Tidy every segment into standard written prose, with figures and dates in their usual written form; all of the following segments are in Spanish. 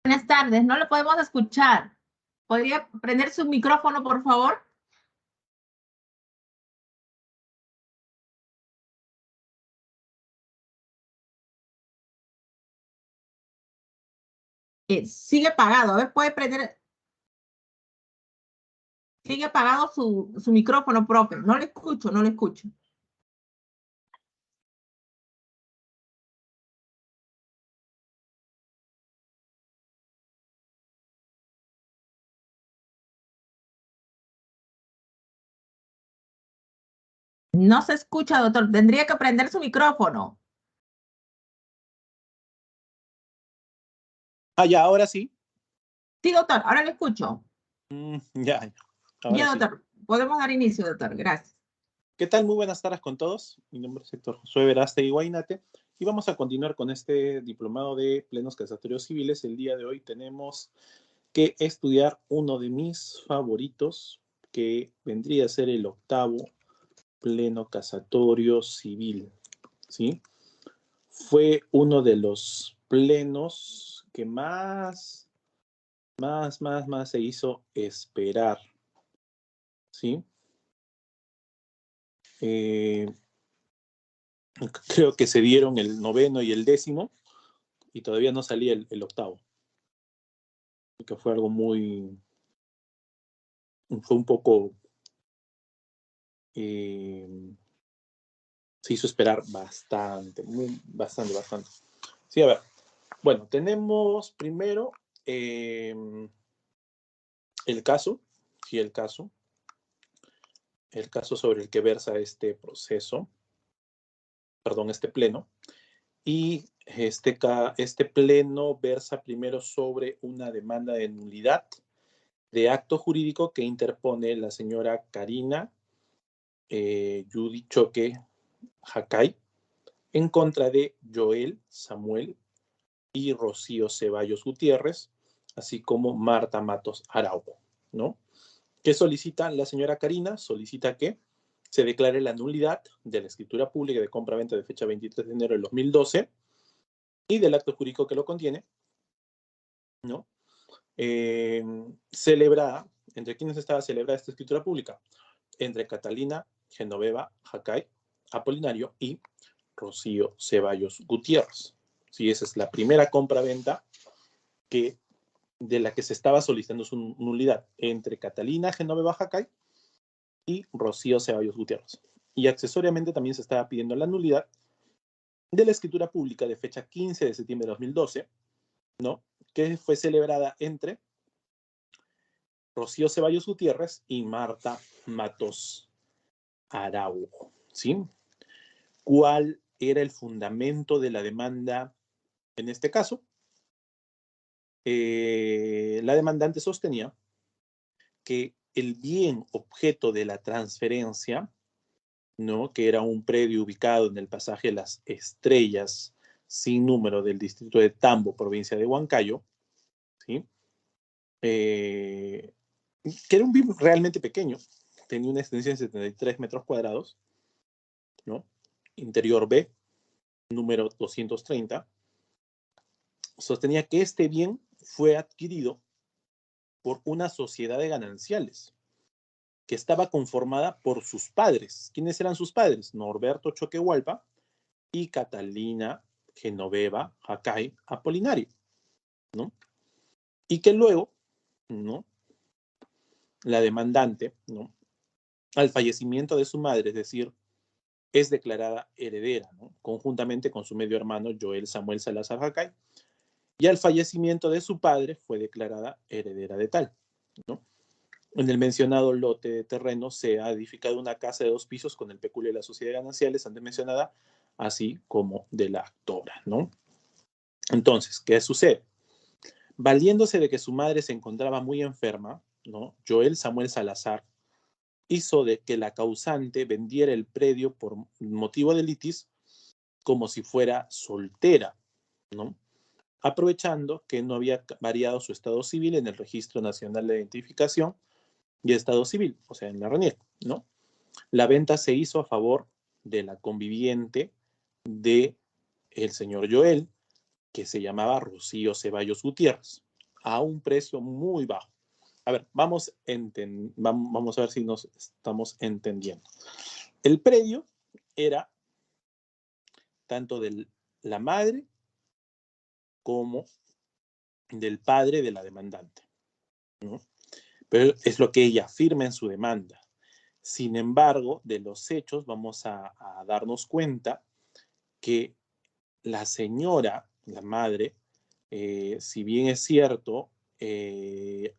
Buenas tardes, no lo podemos escuchar. ¿Podría prender su micrófono, por favor? Sigue apagado. A ver, puede prender. Sigue apagado su micrófono, profe. No le escucho, no le escucho. No se escucha, doctor. Tendría que prender su micrófono. Ya, ahora sí. Sí, doctor, ahora le escucho. Ya, ahora Ya, sí. doctor. Podemos dar inicio, doctor. Gracias. ¿Qué tal? Muy buenas tardes con todos. Mi nombre es Héctor Josué Verástegui Guaynate y vamos a continuar con este diplomado de plenos casatorios civiles. El día de hoy tenemos que estudiar uno de mis favoritos, que vendría a ser el octavo pleno casatorio civil, ¿sí? Fue uno de los plenos que más se hizo esperar, ¿sí? Creo que se dieron el noveno y el décimo y todavía no salía el octavo, que fue algo fue un poco, se hizo esperar bastante, bastante. Sí, a ver, bueno, tenemos primero el caso, sí, el caso sobre el que versa este proceso, perdón, este pleno. Y este pleno versa primero sobre una demanda de nulidad de acto jurídico que interpone la señora Karina Judy Choque Jacay en contra de Joel Samuel y Rocío Ceballos Gutiérrez, así como Marta Matos Araujo, ¿no? ¿Qué solicita la señora Karina? Solicita que se declare la nulidad de la escritura pública de compra-venta de fecha 23 de enero del 2012 y del acto jurídico que lo contiene, ¿no? Celebrada, ¿entre quiénes estaba celebrada esta escritura pública? Entre Catalina Genoveva Jacay Apolinario y Rocío Ceballos Gutiérrez. Sí, esa es la primera compra-venta de la que se estaba solicitando su nulidad entre Catalina Genoveva Jacay y Rocío Ceballos Gutiérrez. Y accesoriamente también se estaba pidiendo la nulidad de la escritura pública de fecha 15 de septiembre de 2012, ¿no? Que fue celebrada entre Rocío Ceballos Gutiérrez y Marta Matos Araujo, ¿sí? ¿Cuál era el fundamento de la demanda en este caso? La demandante sostenía que el bien objeto de la transferencia, ¿no? Que era un predio ubicado en el pasaje Las Estrellas, sin número, del distrito de Tambo, provincia de Huancayo, ¿sí? Que era un bien realmente pequeño, tenía una extensión de 73 metros cuadrados, ¿no? Interior B, número 230, sostenía que este bien fue adquirido por una sociedad de gananciales que estaba conformada por sus padres. ¿Quiénes eran sus padres? Norberto Choquehualpa y Catalina Genoveva Jacay Apolinario, ¿no? Y que luego, ¿no? La demandante, ¿no? Al fallecimiento de su madre, es decir, es declarada heredera, ¿no? Conjuntamente con su medio hermano Joel Samuel Salazar Jacay, y al fallecimiento de su padre fue declarada heredera de tal, ¿no? En el mencionado lote de terreno se ha edificado una casa de 2 pisos con el peculio de la sociedad de gananciales antes mencionada, así como de la actora, ¿no? Entonces, ¿qué sucede? Valiéndose de que su madre se encontraba muy enferma, ¿no? Joel Samuel Salazar hizo de que la causante vendiera el predio por motivo de litis como si fuera soltera, ¿no? Aprovechando que no había variado su estado civil en el Registro Nacional de Identificación y Estado Civil, o sea, en la RENIEC, ¿no? La venta se hizo a favor de la conviviente de el señor Joel, que se llamaba Rocío Ceballos Gutiérrez, a un precio muy bajo. A ver, vamos a ver si nos estamos entendiendo. El predio era tanto de la madre como del padre de la demandante, ¿no? Pero es lo que ella afirma en su demanda. Sin embargo, de los hechos vamos a darnos cuenta que la señora, la madre, si bien es cierto,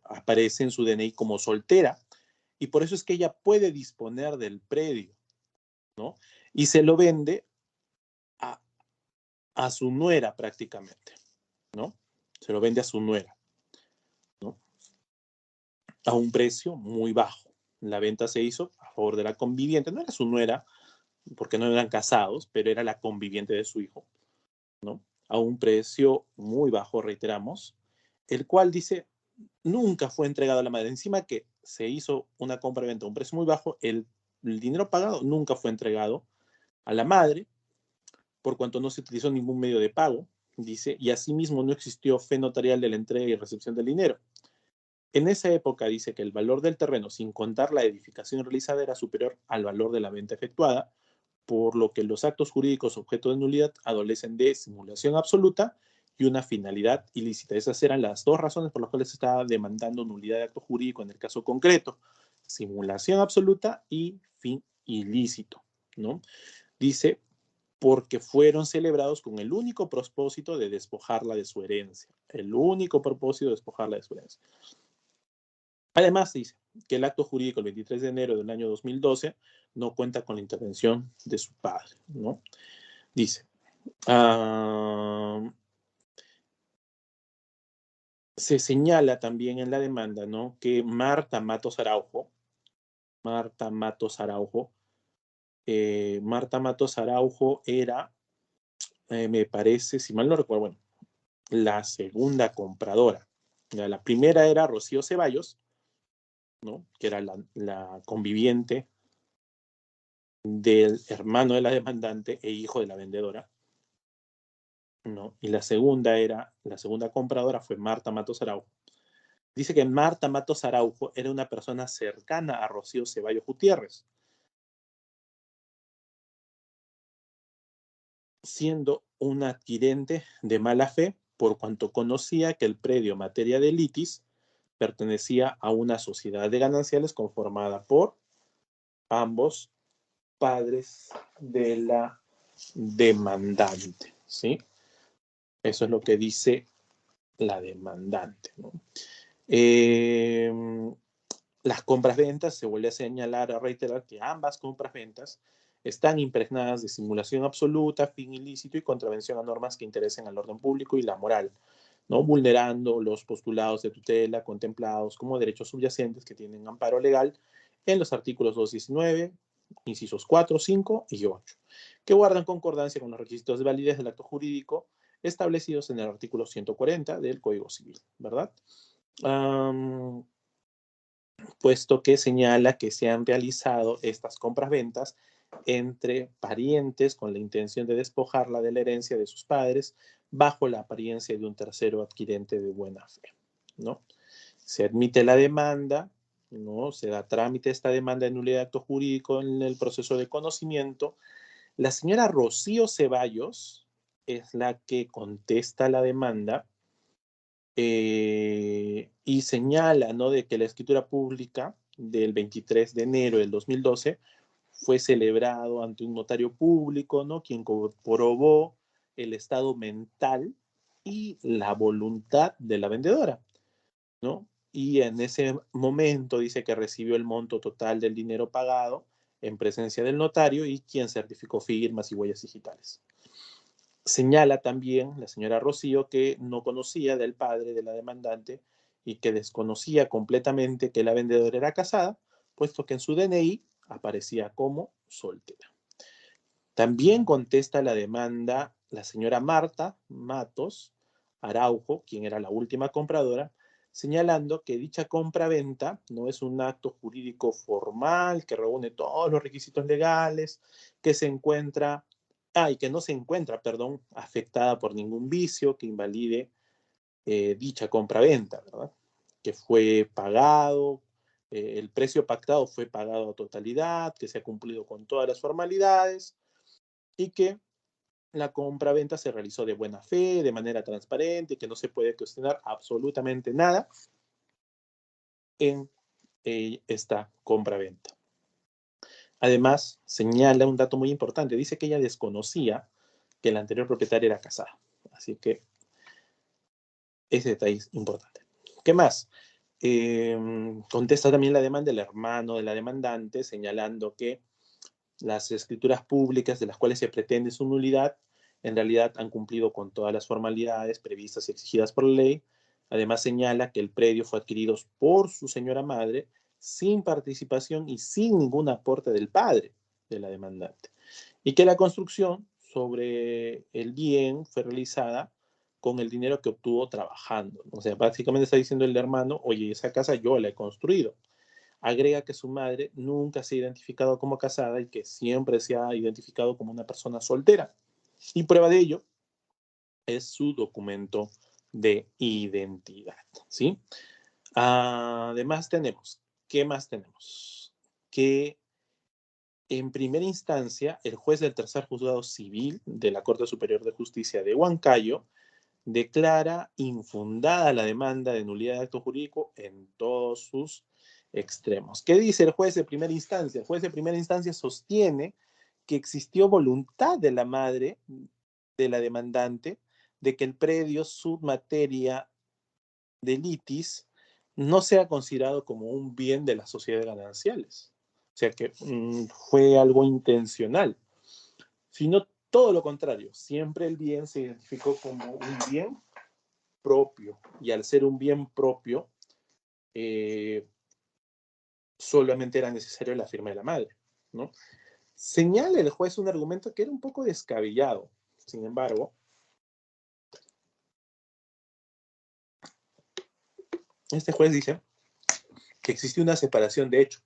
aparece en su DNI como soltera, y por eso es que ella puede disponer del predio, ¿no? Y se lo vende a su nuera prácticamente, ¿no? Se lo vende a su nuera, ¿no? A un precio muy bajo. La venta se hizo a favor de la conviviente, no era su nuera, porque no eran casados, pero era la conviviente de su hijo, ¿no? A un precio muy bajo, reiteramos, el cual dice nunca fue entregado a la madre. Encima que se hizo una compra-venta a un precio muy bajo, el dinero pagado nunca fue entregado a la madre, por cuanto no se utilizó ningún medio de pago, dice, y asimismo no existió fe notarial de la entrega y recepción del dinero. En esa época dice que el valor del terreno, sin contar la edificación realizada, era superior al valor de la venta efectuada, por lo que los actos jurídicos objeto de nulidad adolecen de simulación absoluta y una finalidad ilícita. Esas eran las dos razones por las cuales se estaba demandando nulidad de acto jurídico en el caso concreto: simulación absoluta y fin ilícito, ¿no? Dice, porque fueron celebrados con el único propósito de despojarla de su herencia. El único propósito de despojarla de su herencia. Además, dice que el acto jurídico el 23 de enero del año 2012 no cuenta con la intervención de su padre, ¿no? Dice, se señala también en la demanda, ¿no?, que Marta Matos Araujo era, me parece, si mal no recuerdo, bueno, la segunda compradora. La primera era Rocío Ceballos, ¿no?, que era la conviviente del hermano de la demandante e hijo de la vendedora, ¿no? Y la segunda compradora fue Marta Matos Araujo. Dice que Marta Matos Araujo era una persona cercana a Rocío Ceballos Gutiérrez, siendo un adquirente de mala fe, por cuanto conocía que el predio materia de litis pertenecía a una sociedad de gananciales conformada por ambos padres de la demandante, ¿sí? Eso es lo que dice la demandante, ¿no? Las compras-ventas, se vuelve a señalar, a reiterar que ambas compras-ventas están impregnadas de simulación absoluta, fin ilícito y contravención a normas que interesen al orden público y la moral, ¿no?, vulnerando los postulados de tutela contemplados como derechos subyacentes que tienen amparo legal en los artículos 219, incisos 4, 5 y 8, que guardan concordancia con los requisitos de validez del acto jurídico establecidos en el artículo 140 del Código Civil, ¿verdad? Puesto que señala que se han realizado estas compras-ventas entre parientes con la intención de despojarla de la herencia de sus padres bajo la apariencia de un tercero adquirente de buena fe, ¿no? Se admite la demanda, ¿no? Se da trámite a esta demanda de nulidad de acto jurídico en el proceso de conocimiento. La señora Rocío Ceballos es la que contesta la demanda y señala, ¿no?, de que la escritura pública del 23 de enero del 2012 fue celebrado ante un notario público, ¿no?, quien comprobó el estado mental y la voluntad de la vendedora, ¿no? Y en ese momento dice que recibió el monto total del dinero pagado en presencia del notario y quien certificó firmas y huellas digitales. Señala también la señora Rocío que no conocía del padre de la demandante y que desconocía completamente que la vendedora era casada, puesto que en su DNI aparecía como soltera. También contesta la demanda la señora Marta Matos Araujo, quien era la última compradora, señalando que dicha compra-venta no es un acto jurídico formal que reúne todos los requisitos legales, que se encuentra y que no se encuentra, afectada por ningún vicio que invalide dicha compraventa, ¿verdad? Que fue pagado, el precio pactado fue pagado a totalidad, que se ha cumplido con todas las formalidades y que la compraventa se realizó de buena fe, de manera transparente, que no se puede cuestionar absolutamente nada en esta compraventa. Además, señala un dato muy importante. Dice que ella desconocía que la anterior propietaria era casada. Así que ese detalle es importante. ¿Qué más? Contesta también la demanda del hermano de la demandante, señalando que las escrituras públicas de las cuales se pretende su nulidad en realidad han cumplido con todas las formalidades previstas y exigidas por la ley. Además señala que el predio fue adquirido por su señora madre sin participación y sin ningún aporte del padre de la demandante. Y que la construcción sobre el bien fue realizada con el dinero que obtuvo trabajando. O sea, básicamente está diciendo el hermano, oye, esa casa yo la he construido. Agrega que su madre nunca se ha identificado como casada y que siempre se ha identificado como una persona soltera. Y prueba de ello es su documento de identidad, ¿sí? Además tenemos, ¿qué más tenemos? Que en primera instancia, el juez del tercer juzgado civil de la Corte Superior de Justicia de Huancayo declara infundada la demanda de nulidad de acto jurídico en todos sus extremos. ¿Qué dice el juez de primera instancia? El juez de primera instancia sostiene que existió voluntad de la madre de la demandante de que el predio submateria de litis no sea considerado como un bien de las sociedades gananciales. O sea que fue algo intencional, sino todo lo contrario. Siempre el bien se identificó como un bien propio, y al ser un bien propio, solamente era necesario la firma de la madre, ¿no? Señala el juez un argumento que era un poco descabellado. Sin embargo, este juez dice que existió una separación de hecho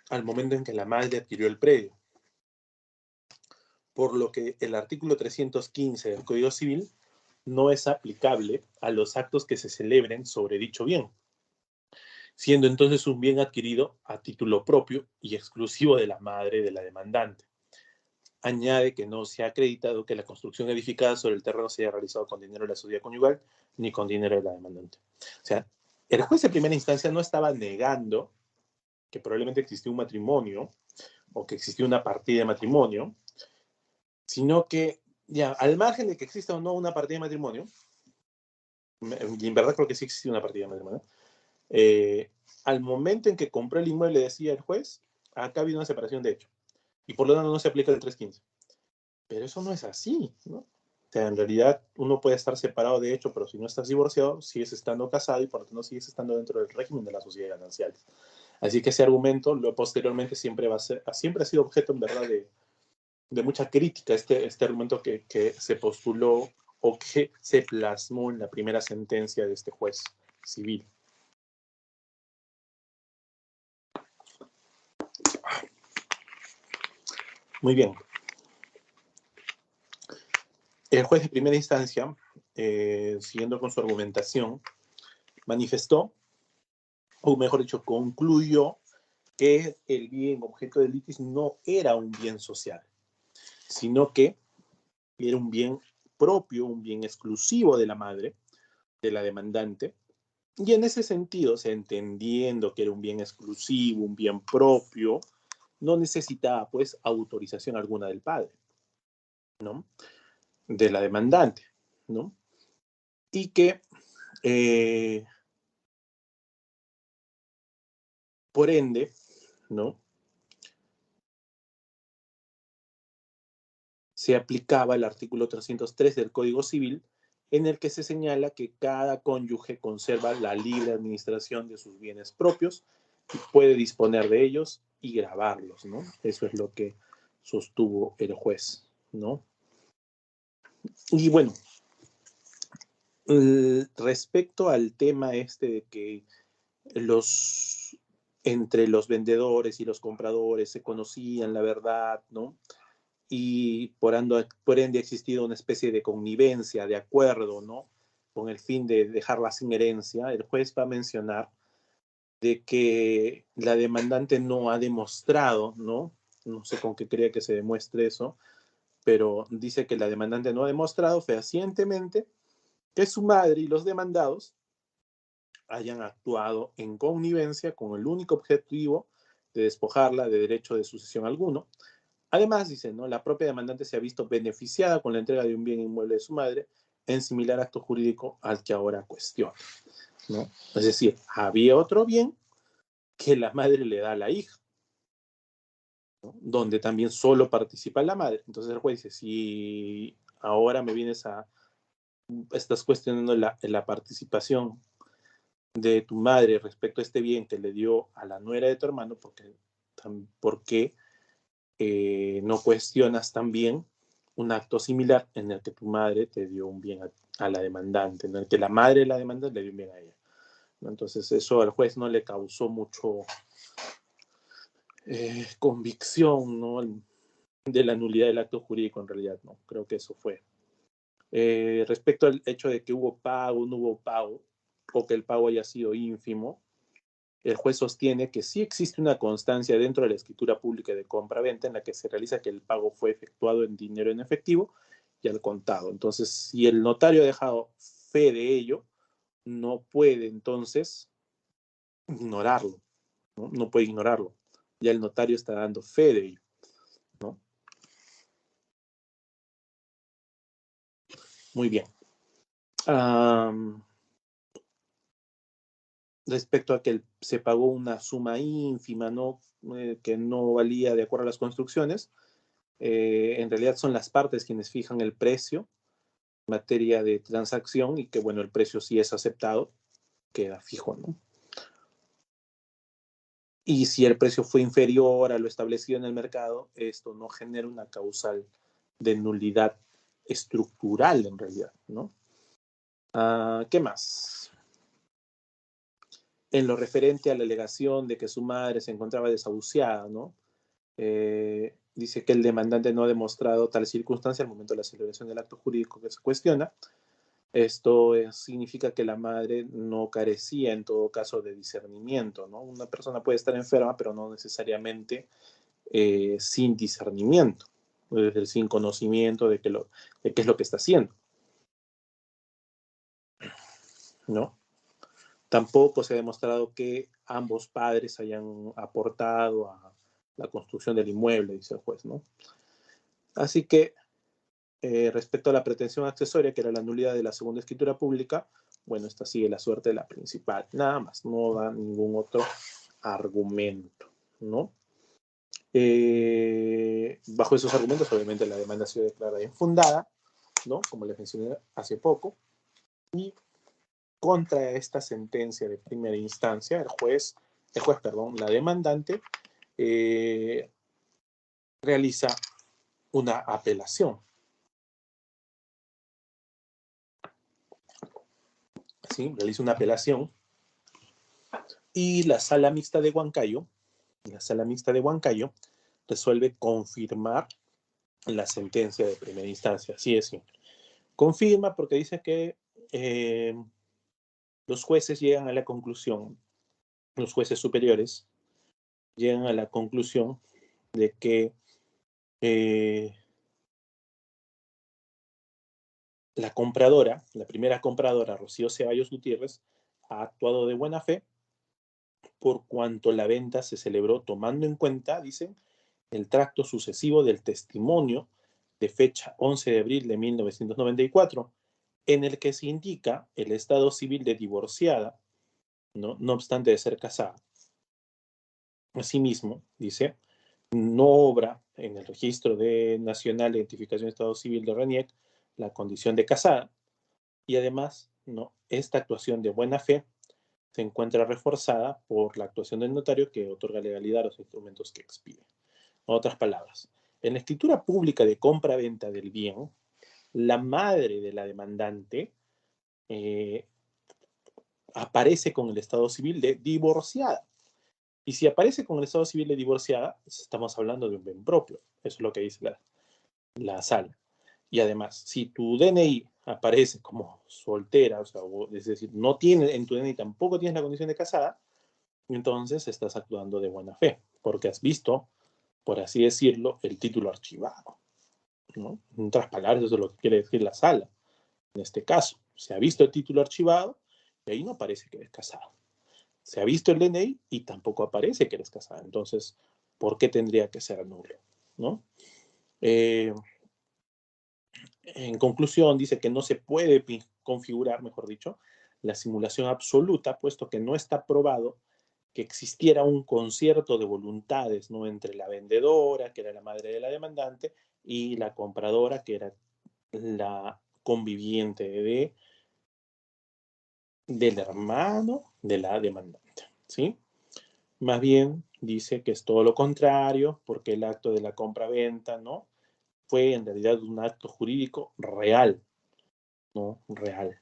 al momento en que la madre adquirió el predio, por lo que el artículo 315 del Código Civil no es aplicable a los actos que se celebren sobre dicho bien, siendo entonces un bien adquirido a título propio y exclusivo de la madre de la demandante. Añade que no se ha acreditado que la construcción edificada sobre el terreno se haya realizado con dinero de la sociedad conyugal ni con dinero de la demandante. O sea, el juez de primera instancia no estaba negando que probablemente existió un matrimonio o que existió una partida de matrimonio, sino que, ya, al margen de que exista o no una partida de matrimonio, y en verdad creo que sí existe una partida de matrimonio, al momento en que compró el inmueble, decía el juez, acá ha habido una separación de hecho, y por lo tanto no se aplica el 315. Pero eso no es así, ¿no? O sea, en realidad uno puede estar separado de hecho, pero si no estás divorciado, sigues estando casado y por lo tanto sigues estando dentro del régimen de la sociedad ganancial. Así que ese argumento, posteriormente, siempre ha sido objeto, en verdad, de mucha crítica, este argumento que se postuló o que se plasmó en la primera sentencia de este juez civil. Muy bien. El juez de primera instancia, siguiendo con su argumentación, manifestó, o mejor dicho, concluyó que el bien objeto de litis no era un bien social, sino que era un bien propio, un bien exclusivo de la madre, de la demandante, y en ese sentido, o sea, entendiendo que era un bien exclusivo, un bien propio, no necesitaba, pues, autorización alguna del padre, ¿no? De la demandante, ¿no? Y que, por ende, ¿no? Se aplicaba el artículo 303 del Código Civil, en el que se señala que cada cónyuge conserva la libre administración de sus bienes propios y puede disponer de ellos y gravarlos, ¿no? Eso es lo que sostuvo el juez, ¿no? Y bueno, respecto al tema este de que entre los vendedores y los compradores se conocían la verdad, ¿no? Y por ende ha existido una especie de connivencia, de acuerdo, ¿no? con el fin de dejarla sin herencia, el juez va a mencionar de que la demandante no ha demostrado, ¿no? No sé con qué cree que se demuestre eso, pero dice que la demandante no ha demostrado fehacientemente que su madre y los demandados hayan actuado en connivencia con el único objetivo de despojarla de derecho de sucesión alguno. Además, dice, ¿no? La propia demandante se ha visto beneficiada con la entrega de un bien inmueble de su madre en similar acto jurídico al que ahora cuestiona, ¿no? Es decir, había otro bien que la madre le da a la hija, ¿no? Donde también solo participa la madre. Entonces el juez dice, si ahora me vienes a, estás cuestionando la participación de tu madre respecto a este bien que le dio a la nuera de tu hermano, ¿por qué no cuestionas también un acto similar en el que tu madre te dio un bien a la demandante, en el que la madre de la demandante le dio un bien a ella, ¿no? Entonces eso al juez no le causó mucho convicción, ¿no? De la nulidad del acto jurídico en realidad, ¿no? Creo que eso fue. Respecto al hecho de que hubo pago, no hubo pago, o que el pago haya sido ínfimo, el juez sostiene que sí existe una constancia dentro de la escritura pública de compra-venta en la que se realiza que el pago fue efectuado en dinero en efectivo y al contado. Entonces, si el notario ha dejado fe de ello, no puede entonces ignorarlo, ¿no? No puede ignorarlo. Ya el notario está dando fe de ello, ¿no? Muy bien. Respecto a que se pagó una suma ínfima, ¿no? Que no valía de acuerdo a las construcciones, en realidad son las partes quienes fijan el precio en materia de transacción y que, bueno, el precio sí es aceptado, queda fijo, ¿no? Y si el precio fue inferior a lo establecido en el mercado, esto no genera una causal de nulidad estructural en realidad, ¿no? ¿Qué más? En lo referente a la alegación de que su madre se encontraba desahuciada, ¿no? Dice que el demandante no ha demostrado tal circunstancia al momento de la celebración del acto jurídico que se cuestiona. Esto significa que la madre no carecía en todo caso de discernimiento, ¿no? Una persona puede estar enferma, pero no necesariamente sin discernimiento, es decir, sin conocimiento de qué es lo que está haciendo, ¿no? Tampoco se ha demostrado que ambos padres hayan aportado a la construcción del inmueble, dice el juez, ¿no? Así que, respecto a la pretensión accesoria, que era la nulidad de la segunda escritura pública, bueno, esta sigue la suerte de la principal, nada más, no da ningún otro argumento, ¿no? Bajo esos argumentos, obviamente, la demanda ha sido declarada infundada, ¿no? Como les mencioné hace poco, y contra esta sentencia de primera instancia, la demandante, realiza una apelación. ¿Sí? Realiza una apelación y la sala mixta de Huancayo resuelve confirmar la sentencia de primera instancia. Así es, simple. Confirma porque dice que los jueces llegan a la conclusión, los jueces superiores llegan a la conclusión de que la compradora, la primera compradora, Rocío Ceballos Gutiérrez, ha actuado de buena fe por cuanto la venta se celebró tomando en cuenta, dicen, el tracto sucesivo del testimonio de fecha 11 de abril de 1994, en el que se indica el estado civil de divorciada, no obstante de ser casada. Asimismo, dice, no obra en el Registro Nacional de Identificación de Estado Civil de RENIEC la condición de casada, y además, esta actuación de buena fe se encuentra reforzada por la actuación del notario que otorga legalidad a los instrumentos que expide. En otras palabras, en la escritura pública de compra-venta del bien, la madre de la demandante aparece con el estado civil de divorciada. Y si aparece con el estado civil de divorciada, estamos hablando de un bien propio. Eso es lo que dice la sala. Y además, si tu DNI aparece como soltera, o sea, es decir, no tiene en tu DNI, tampoco tienes la condición de casada, entonces estás actuando de buena fe, porque has visto, por así decirlo, el título archivado, ¿no? En otras palabras, eso es lo que quiere decir la sala. En este caso, se ha visto el título archivado y ahí no aparece que eres casado. Se ha visto el DNI y tampoco aparece que eres casada. Entonces, ¿por qué tendría que ser nulo? ¿No? En conclusión, dice que no se puede configurar, mejor dicho, la simulación absoluta, puesto que no está probado que existiera un concierto de voluntades, ¿no?, entre la vendedora, que era la madre de la demandante, y la compradora, que era la conviviente del hermano de la demandante, ¿sí? Más bien dice que es todo lo contrario, porque el acto de la compra-venta, ¿no?, fue en realidad un acto jurídico real, ¿no? Real,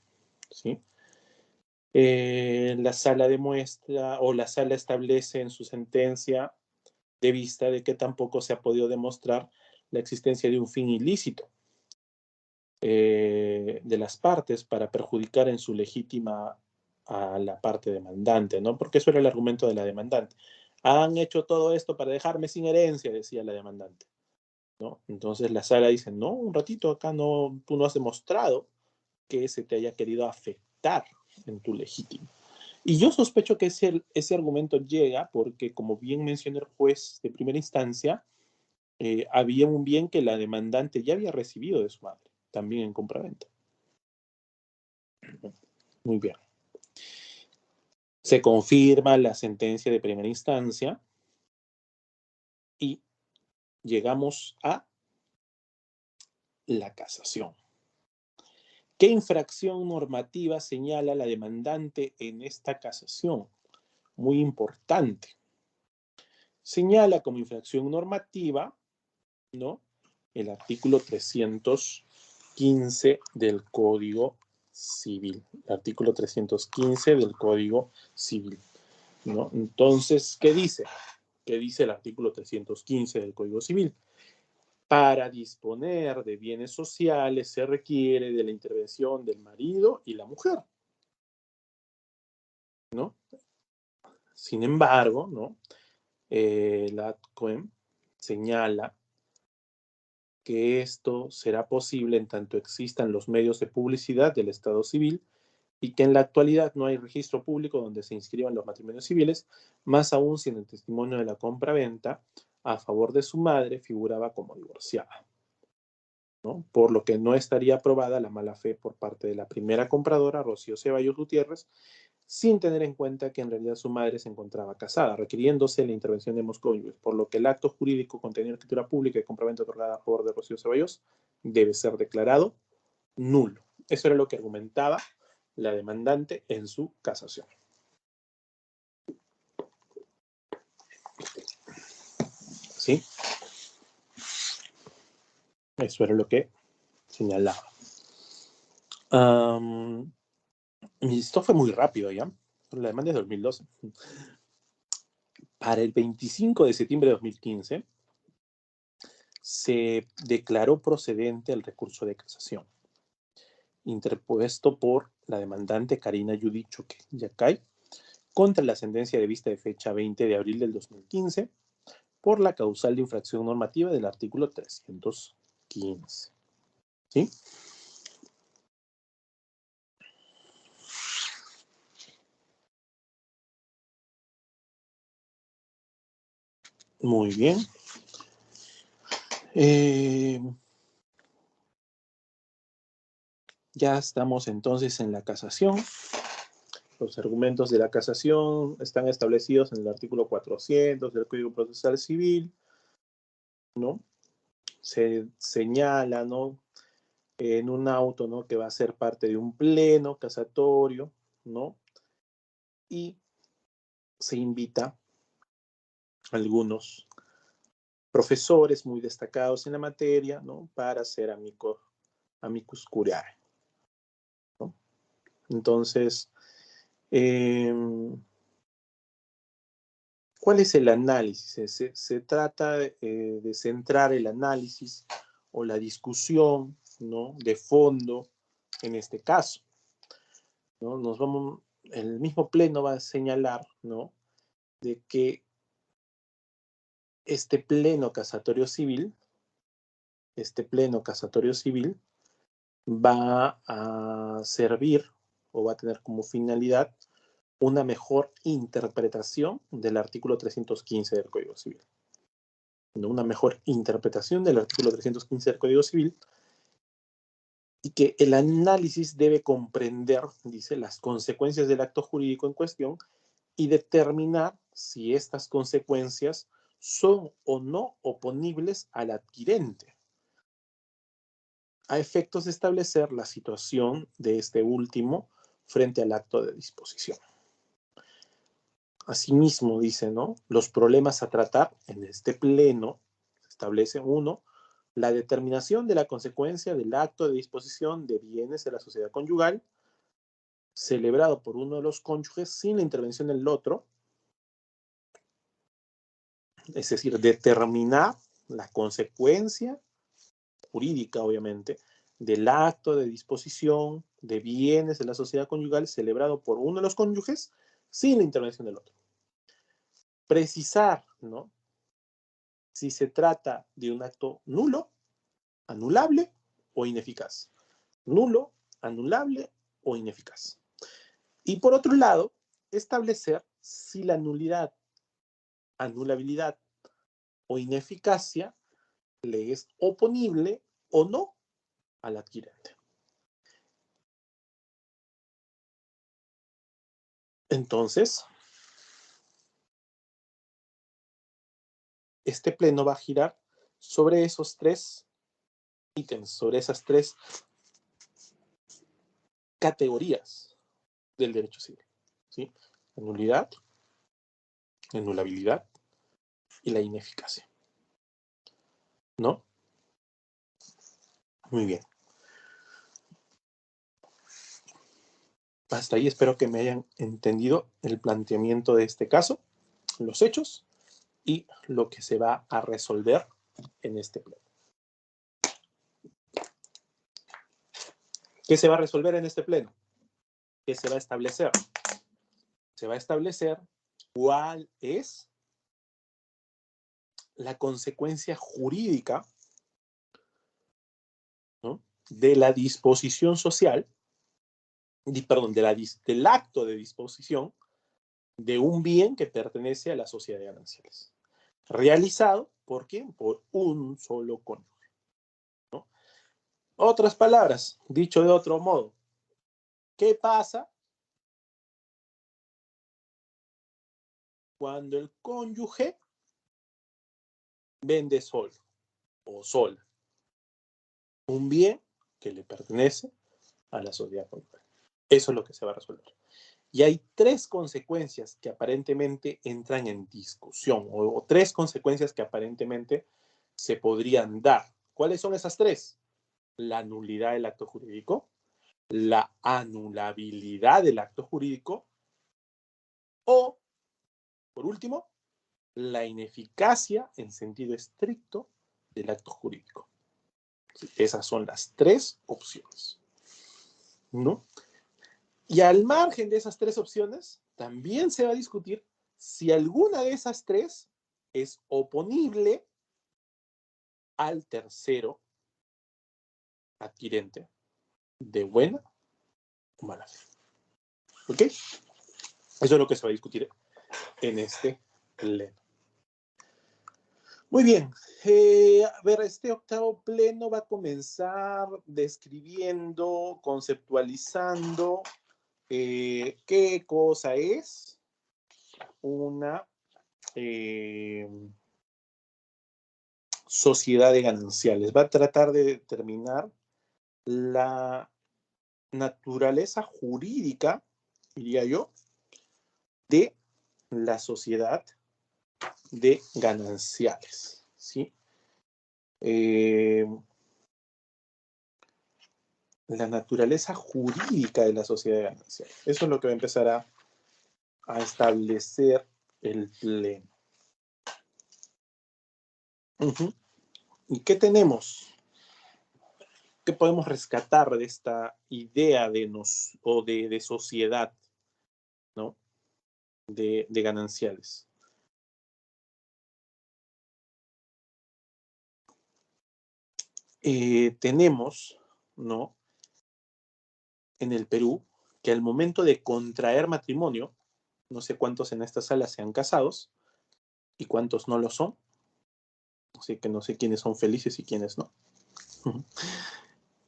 ¿sí? La sala demuestra, o la sala establece en su sentencia de vista de que tampoco se ha podido demostrar la existencia de un fin ilícito de las partes para perjudicar en su legítima a la parte demandante, ¿no? Porque eso era el argumento de la demandante. Han hecho todo esto para dejarme sin herencia, decía la demandante, ¿no? Entonces la sala dice, no, un ratito, acá no, tú no has demostrado que se te haya querido afectar en tu legítimo. Y yo sospecho que ese argumento llega porque, como bien mencionó el juez de primera instancia, había un bien que la demandante ya había recibido de su madre, también en compraventa. Muy bien. Se confirma la sentencia de primera instancia y llegamos a la casación. ¿Qué infracción normativa señala la demandante en esta casación? Muy importante. Señala como infracción normativa, ¿no?, el artículo 315 del Código Civil. El artículo 315 del Código Civil, ¿no? Entonces, ¿qué dice? ¿Qué dice el artículo 315 del Código Civil? Para disponer de bienes sociales se requiere de la intervención del marido y la mujer, ¿no? Sin embargo, ¿no?, la ATCOEM señala que esto será posible en tanto existan los medios de publicidad del Estado civil y que en la actualidad no hay registro público donde se inscriban los matrimonios civiles, más aún si en el testimonio de la compra-venta a favor de su madre figuraba como divorciada, ¿no? Por lo que no estaría aprobada la mala fe por parte de la primera compradora, Rocío Ceballos Gutiérrez, sin tener en cuenta que en realidad su madre se encontraba casada, requiriéndose la intervención de ambos cónyuges, por lo que el acto jurídico contenido en escritura pública y compraventa otorgada a favor de Rocío Ceballos debe ser declarado nulo. Eso era lo que argumentaba la demandante en su casación. ¿Sí? Eso era lo que señalaba. Esto fue muy rápido ya. La demanda es de 2012. Para el 25 de septiembre de 2015 se declaró procedente el recurso de casación interpuesto por la demandante Karina Judith Choque Yacay contra la sentencia de vista de fecha 20 de abril del 2015 por la causal de infracción normativa del artículo 315. ¿Sí? Muy bien. Ya estamos entonces en la casación. Los argumentos de la casación están establecidos en el artículo 400 del Código Procesal Civil, ¿no? Se señala, ¿no?, en un auto, ¿no?, que va a ser parte de un pleno casatorio, ¿no? Y se invita a algunos profesores muy destacados en la materia, ¿no?, para ser amicus curiae, ¿no? Entonces, ¿cuál es el análisis? Se trata de centrar el análisis o la discusión, ¿no?, de fondo en este caso, ¿no? El mismo pleno va a señalar, ¿no?, de que este pleno casatorio civil va a servir o va a tener como finalidad una mejor interpretación del artículo 315 del Código Civil. Una mejor interpretación del artículo 315 del Código Civil, y que el análisis debe comprender, dice, las consecuencias del acto jurídico en cuestión y determinar si estas consecuencias son o no oponibles al adquirente, a efectos de establecer la situación de este último frente al acto de disposición. Asimismo, dice, ¿no?, los problemas a tratar en este pleno establecen: 1, la determinación de la consecuencia del acto de disposición de bienes de la sociedad conyugal celebrado por uno de los cónyuges sin la intervención del otro, es decir, determinar la consecuencia jurídica, obviamente, del acto de disposición de bienes de la sociedad conyugal celebrado por uno de los cónyuges sin la intervención del otro. Precisar, ¿no?, si se trata de un acto nulo, anulable o ineficaz. Nulo, anulable o ineficaz. Y por otro lado, establecer si la nulidad, anulabilidad o ineficacia le es oponible o no al adquirente. Entonces, este pleno va a girar sobre esos 3 ítems, sobre esas 3 categorías del derecho civil, ¿sí? La nulidad, la anulabilidad y la ineficacia, ¿no? Muy bien. Hasta ahí espero que me hayan entendido el planteamiento de este caso, los hechos y lo que se va a resolver en este pleno. ¿Qué se va a resolver en este pleno? ¿Qué se va a establecer? Se va a establecer cuál es la consecuencia jurídica, ¿no?, de la disposición social, del acto de disposición de un bien que pertenece a la sociedad de gananciales, realizado ¿por quién? Por un solo cónyuge, ¿no? Otras palabras, dicho de otro modo, ¿qué pasa cuando el cónyuge vende solo o sola un bien que le pertenece a la sociedad conyugal? Eso es lo que se va a resolver. Y hay 3 consecuencias que aparentemente entran en discusión, o 3 consecuencias que aparentemente se podrían dar. ¿Cuáles son esas 3? La nulidad del acto jurídico, la anulabilidad del acto jurídico, o, por último, la ineficacia en sentido estricto del acto jurídico. Esas son las 3 opciones, ¿no? Y al margen de esas 3 opciones, también se va a discutir si alguna de esas 3 es oponible al tercero adquirente de buena o mala fe. ¿Ok? Eso es lo que se va a discutir en este pleno. Muy bien. A ver, este octavo pleno va a comenzar describiendo, conceptualizando qué cosa es una sociedad de gananciales. Va a tratar de determinar la naturaleza jurídica, diría yo, de la sociedad de gananciales, ¿sí? La naturaleza jurídica de la sociedad de gananciales. Eso es lo que va a empezar a establecer el pleno. ¿Y qué tenemos? ¿Qué podemos rescatar de esta idea de sociedad, ¿no? De gananciales? Tenemos, ¿no? En el Perú, que al momento de contraer matrimonio, no sé cuántos en esta sala sean casados y cuántos no lo son, así que no sé quiénes son felices y quiénes no.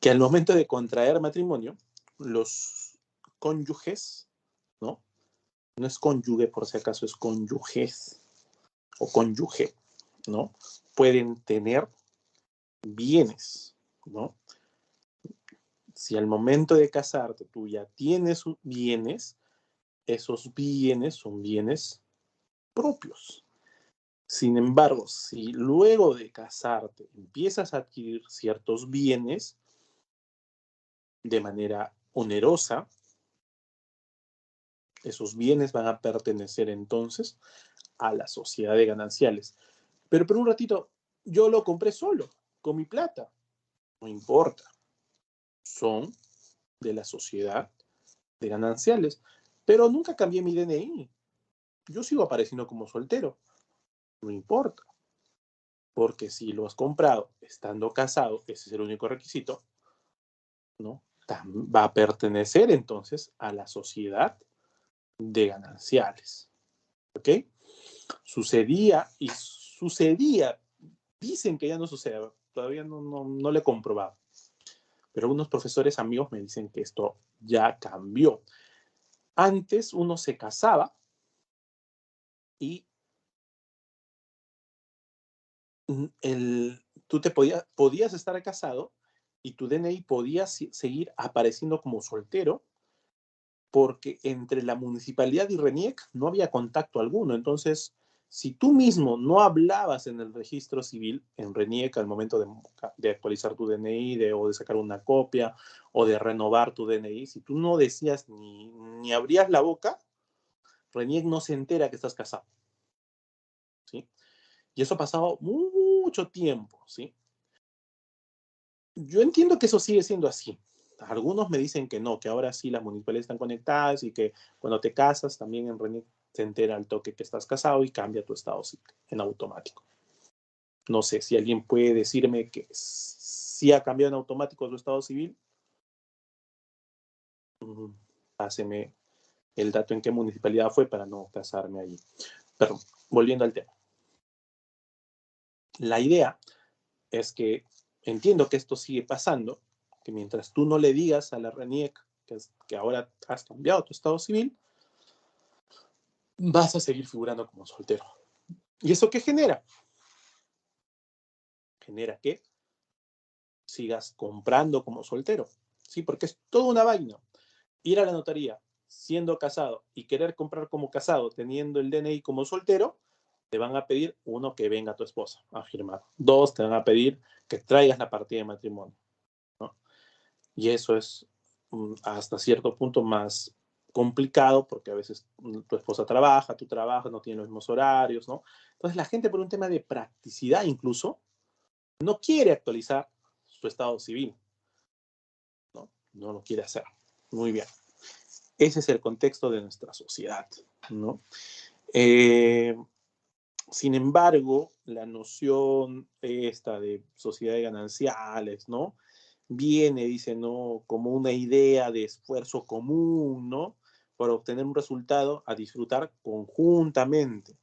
Que al momento de contraer matrimonio, los cónyuges, ¿no? No es cónyuge por si acaso, es cónyuges o cónyuge, ¿no? Pueden tener bienes, ¿no? Si al momento de casarte tú ya tienes bienes, esos bienes son bienes propios. Sin embargo, si luego de casarte empiezas a adquirir ciertos bienes de manera onerosa, esos bienes van a pertenecer entonces a la sociedad de gananciales. Pero por un ratito, yo lo compré solo, con mi plata. No importa. Son de la sociedad de gananciales. Pero nunca cambié mi DNI. Yo sigo apareciendo como soltero. No importa. Porque si lo has comprado estando casado, ese es el único requisito, ¿no? Va a pertenecer entonces a la sociedad de gananciales. ¿Ok? Sucedía, dicen que ya no sucede, todavía no lo he comprobado. Pero algunos profesores amigos me dicen que esto ya cambió. Antes uno se casaba y tú podías estar casado y tu DNI podía seguir apareciendo como soltero porque entre la municipalidad y RENIEC no había contacto alguno. Entonces, si tú mismo no hablabas en el registro civil, en RENIEC, al momento de actualizar tu DNI o de sacar una copia o de renovar tu DNI, si tú no decías ni abrías la boca, RENIEC no se entera que estás casado. ¿Sí? Y eso ha pasado mucho tiempo. ¿Sí? Yo entiendo que eso sigue siendo así. Algunos me dicen que no, que ahora sí las municipalidades están conectadas y que cuando te casas también en RENIEC se entera al toque que estás casado y cambia tu estado civil en automático. No sé si alguien puede decirme que sí ha cambiado en automático su estado civil. Páseme el dato en qué municipalidad fue para no casarme allí. Pero volviendo al tema. La idea es que entiendo que esto sigue pasando, que mientras tú no le digas a la RENIEC que ahora has cambiado tu estado civil, vas a seguir figurando como soltero. ¿Y eso qué genera? Genera que sigas comprando como soltero. Sí, porque es toda una vaina. Ir a la notaría siendo casado y querer comprar como casado teniendo el DNI como soltero, te van a pedir, uno, que venga tu esposa a firmar. Dos, te van a pedir que traigas la partida de matrimonio, ¿no? Y eso es hasta cierto punto más complicado porque a veces tu esposa trabaja, tú trabajas, no tienen los mismos horarios, ¿no? Entonces la gente por un tema de practicidad incluso no quiere actualizar su estado civil, ¿no? No lo quiere hacer. Muy bien. Ese es el contexto de nuestra sociedad, ¿no? Sin embargo, la noción esta de sociedad de gananciales, ¿no? Viene, dice, ¿no? Como una idea de esfuerzo común, ¿no? Para obtener un resultado a disfrutar conjuntamente,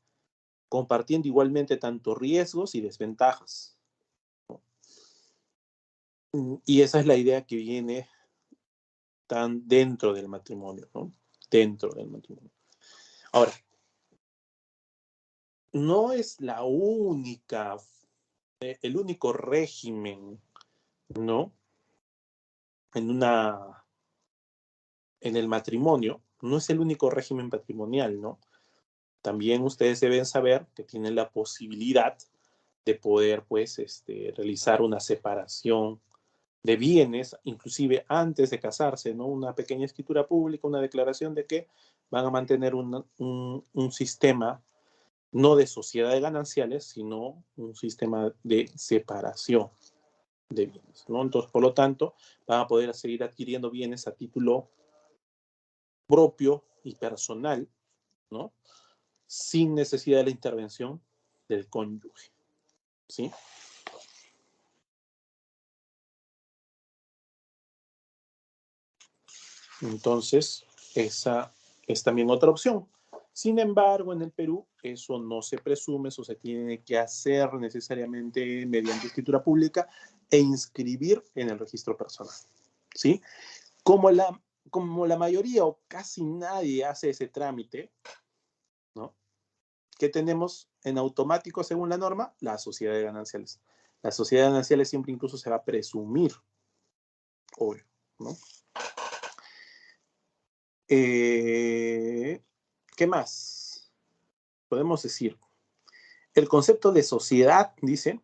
compartiendo igualmente tanto riesgos y desventajas. Y esa es la idea que viene tan dentro del matrimonio, ¿no? Dentro del matrimonio. Ahora, no es la única, el único régimen, ¿no? En el matrimonio, no es el único régimen patrimonial, ¿no? También ustedes deben saber que tienen la posibilidad de poder, pues, realizar una separación de bienes, inclusive antes de casarse, ¿no? Una pequeña escritura pública, una declaración de que van a mantener un sistema no de sociedad de gananciales, sino un sistema de separación. de bienes, ¿no? Entonces, por lo tanto, van a poder seguir adquiriendo bienes a título propio y personal, ¿no? Sin necesidad de la intervención del cónyuge, ¿sí? Entonces, esa es también otra opción. Sin embargo, en el Perú eso no se presume, eso se tiene que hacer necesariamente mediante escritura pública e inscribir en el registro personal, ¿sí? Como la mayoría o casi nadie hace ese trámite, ¿no? ¿Qué tenemos en automático según la norma? La sociedad de gananciales. La sociedad de gananciales siempre incluso se va a presumir, obvio, ¿no? ¿Qué más podemos decir? El concepto de sociedad, dice,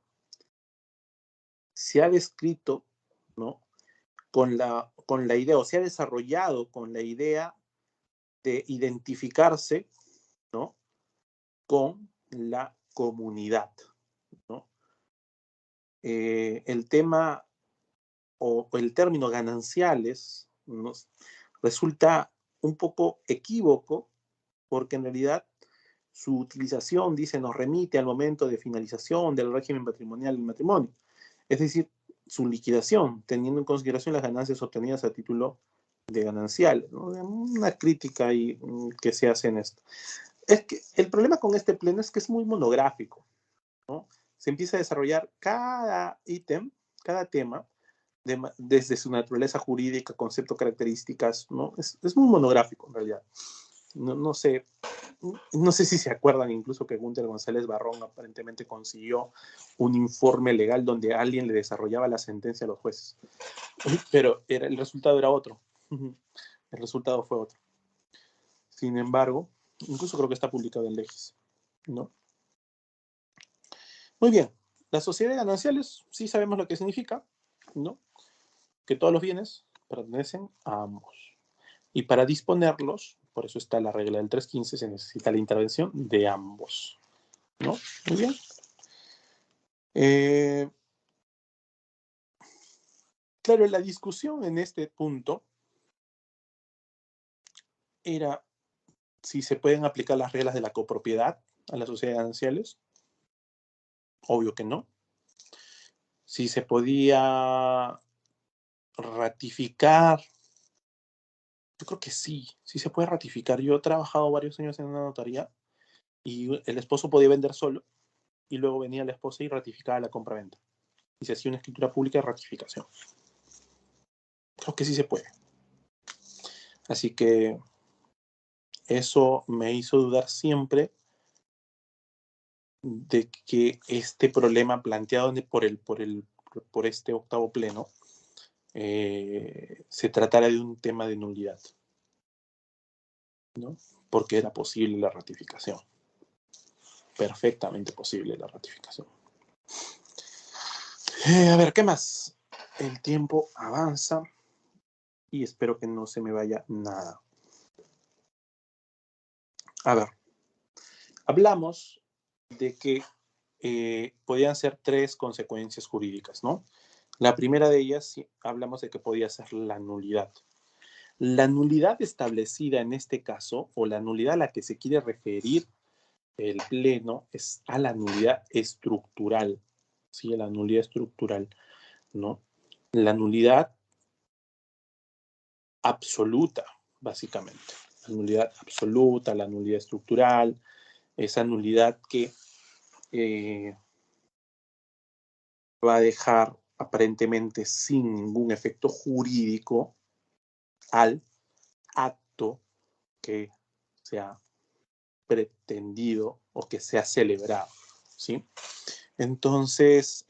se ha descrito, ¿no? Con la idea, o se ha desarrollado con la idea de identificarse, ¿no? Con la comunidad, ¿no? El tema o el término gananciales nos resulta un poco equívoco porque en realidad su utilización, dice, nos remite al momento de finalización del régimen patrimonial del matrimonio. Es decir, su liquidación, teniendo en consideración las ganancias obtenidas a título de ganancial, ¿no? Una crítica ahí que se hace en esto. Es que el problema con este pleno es que es muy monográfico, ¿no? Se empieza a desarrollar cada ítem, cada tema, desde su naturaleza jurídica, concepto, características, ¿no? Es muy monográfico en realidad. No sé, no sé si se acuerdan incluso que Gunther González Barrón aparentemente consiguió un informe legal donde alguien le desarrollaba la sentencia a los jueces, pero el resultado era otro. El resultado fue otro. Sin embargo, incluso creo que está publicado en Legis, ¿no? Muy bien, las sociedades gananciales sí sabemos lo que significa, ¿no? Que todos los bienes pertenecen a ambos. Y para disponerlos, por eso está la regla del 315, se necesita la intervención de ambos, ¿no? Muy bien. Claro, la discusión en este punto era si se pueden aplicar las reglas de la copropiedad a las sociedades gananciales. Obvio que no. Si se podía ratificar, yo creo que sí se puede ratificar. Yo he trabajado varios años en una notaría y el esposo podía vender solo y luego venía la esposa y ratificaba la compra-venta. Y se hacía una escritura pública de ratificación. Creo que sí se puede. Así que eso me hizo dudar siempre de que este problema planteado por este octavo pleno se tratara de un tema de nulidad, ¿no? Porque era posible la ratificación. Perfectamente posible la ratificación. A ver, ¿qué más? El tiempo avanza y espero que no se me vaya nada. A ver, hablamos de que podían ser 3 consecuencias jurídicas, ¿no? La primera de ellas, sí, hablamos de que podía ser la nulidad. La nulidad establecida en este caso, o la nulidad a la que se quiere referir el pleno, es a la nulidad estructural, ¿sí? La nulidad estructural, ¿no? La nulidad absoluta, básicamente. La nulidad absoluta, la nulidad estructural, esa nulidad que va a dejar aparentemente sin ningún efecto jurídico al acto que se ha pretendido o que se ha celebrado, ¿sí? Entonces,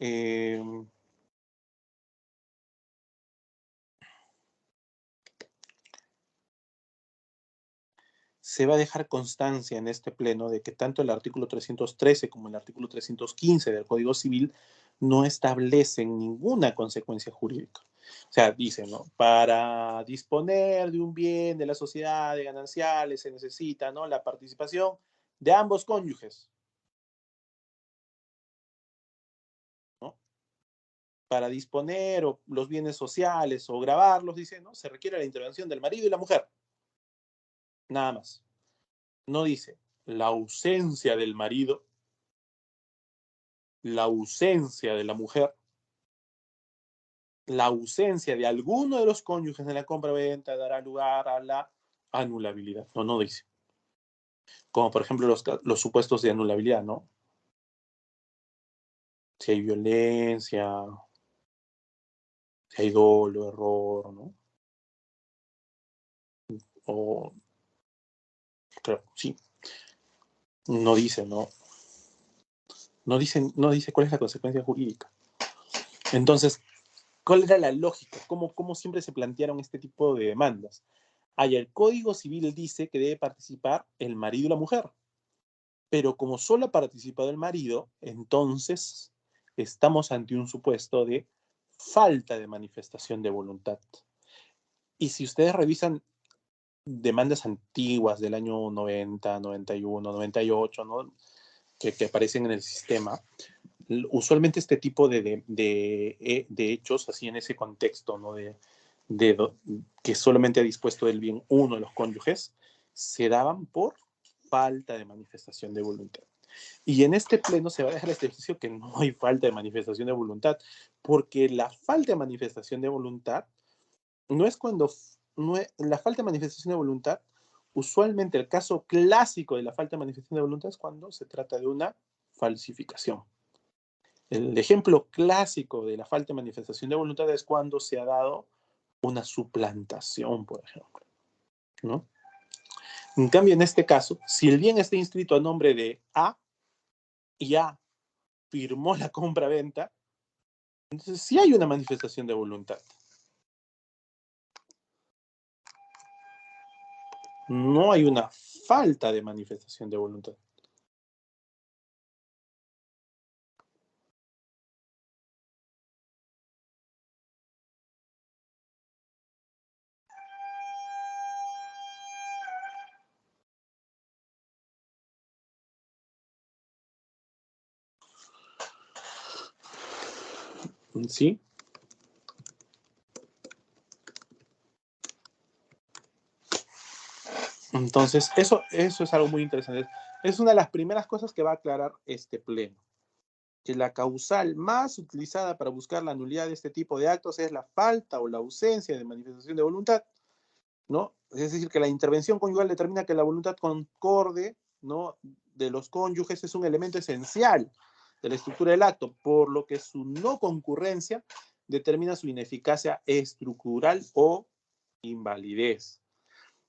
se va a dejar constancia en este pleno de que tanto el artículo 313 como el artículo 315 del Código Civil no establecen ninguna consecuencia jurídica. O sea, dicen, ¿no? Para disponer de un bien de la sociedad de gananciales se necesita, ¿no? La participación de ambos cónyuges, ¿no? para disponer o los bienes sociales o gravarlos, dice, ¿no? Se requiere la intervención del marido y la mujer. Nada más. No dice la ausencia del marido, la ausencia de la mujer, la ausencia de alguno de los cónyuges en la compra-venta dará lugar a la anulabilidad. No, no dice. Como por ejemplo los supuestos de anulabilidad, ¿no? Si hay violencia, si hay dolo, error, ¿no? O, claro, sí. No dice, ¿no? No dice cuál es la consecuencia jurídica. Entonces, ¿cuál era la lógica? ¿Cómo siempre se plantearon este tipo de demandas? El Código Civil dice que debe participar el marido y la mujer. Pero como solo ha participado el marido, entonces estamos ante un supuesto de falta de manifestación de voluntad. Y si ustedes revisan demandas antiguas del año 90, 91, 98, ¿no? que aparecen en el sistema, usualmente este tipo de hechos, así en ese contexto, ¿no? Que solamente ha dispuesto del bien uno de los cónyuges, se daban por falta de manifestación de voluntad. Y en este pleno se va a dejar este ejercicio que no hay falta de manifestación de voluntad, porque la falta de manifestación de voluntad no es cuando, la falta de manifestación de voluntad, usualmente el caso clásico de la falta de manifestación de voluntad es cuando se trata de una falsificación. El ejemplo clásico de la falta de manifestación de voluntad es cuando se ha dado una suplantación, por ejemplo, ¿no? En cambio, en este caso, si el bien está inscrito a nombre de A y A firmó la compra-venta, entonces sí hay una manifestación de voluntad. No hay una falta de manifestación de voluntad. ¿Sí? Entonces, eso es algo muy interesante. Es una de las primeras cosas que va a aclarar este pleno. Que la causal más utilizada para buscar la nulidad de este tipo de actos es la falta o la ausencia de manifestación de voluntad, ¿no? Es decir, que la intervención conyugal determina que la voluntad concorde, ¿no? de los cónyuges es un elemento esencial de la estructura del acto, por lo que su no concurrencia determina su ineficacia estructural o invalidez.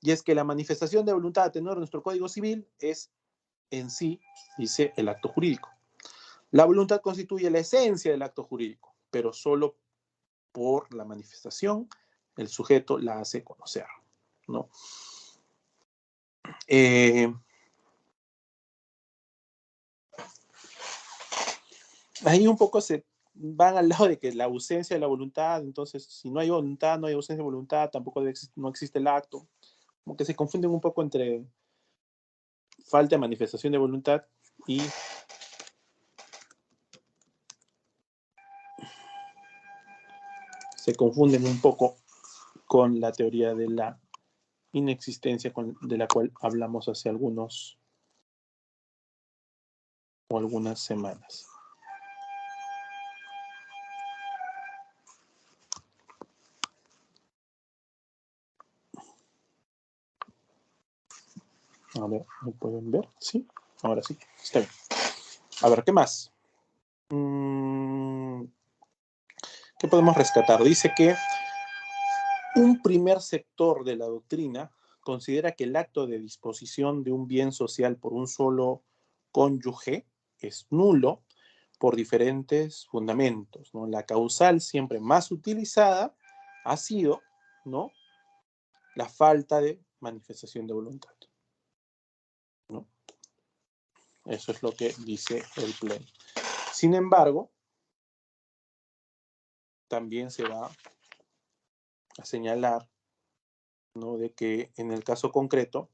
Y es que la manifestación de voluntad a tenor de nuestro Código Civil es en sí, dice el acto jurídico. La voluntad constituye la esencia del acto jurídico, pero solo por la manifestación el sujeto la hace conocer, ¿no? Ahí un poco se van al lado de que la ausencia de la voluntad, entonces si no hay voluntad, no hay ausencia de voluntad, tampoco no existe el acto, como que se confunden un poco entre falta de manifestación de voluntad y se confunden un poco con la teoría de la inexistencia de la cual hablamos hace algunas semanas. A ver, ¿me pueden ver? Sí, ahora sí, está bien. A ver, ¿qué más? ¿Qué podemos rescatar? Dice que un primer sector de la doctrina considera que el acto de disposición de un bien social por un solo cónyuge es nulo por diferentes fundamentos, ¿no? La causal siempre más utilizada ha sido, ¿no? la falta de manifestación de voluntad, ¿no? Eso es lo que dice el pleno. Sin embargo, también se va a señalar, ¿no? de que en el caso concreto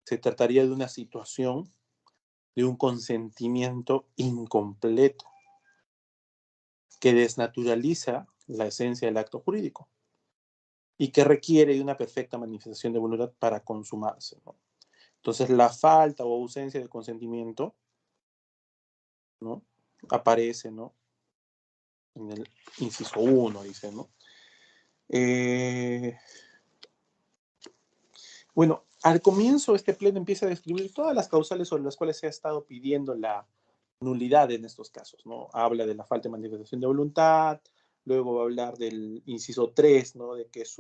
se trataría de una situación de un consentimiento incompleto. que desnaturaliza la esencia del acto jurídico y que requiere de una perfecta manifestación de voluntad para consumarse, ¿no? Entonces, la falta o ausencia de consentimiento, ¿no?, aparece, ¿no?, en el inciso 1, dice, ¿no? Bueno, al comienzo este pleno empieza a describir todas las causales sobre las cuales se ha estado pidiendo la nulidad en estos casos, ¿no? Habla de la falta de manifestación de voluntad, luego va a hablar del inciso 3, ¿no?, de que es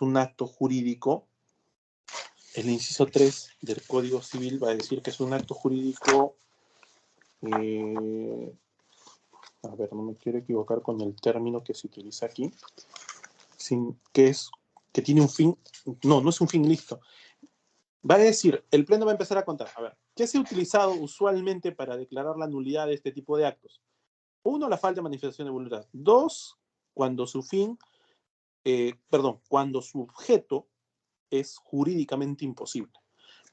un acto jurídico. El inciso 3 del Código Civil va a decir que es un acto jurídico, a ver, no me quiero equivocar con el término que se utiliza aquí, que tiene un fin, no es un fin listo. Va a decir, el Pleno va a empezar a contar, a ver, ¿qué se ha utilizado usualmente para declarar la nulidad de este tipo de actos? 1, la falta de manifestación de voluntad. 2, cuando su objeto es jurídicamente imposible.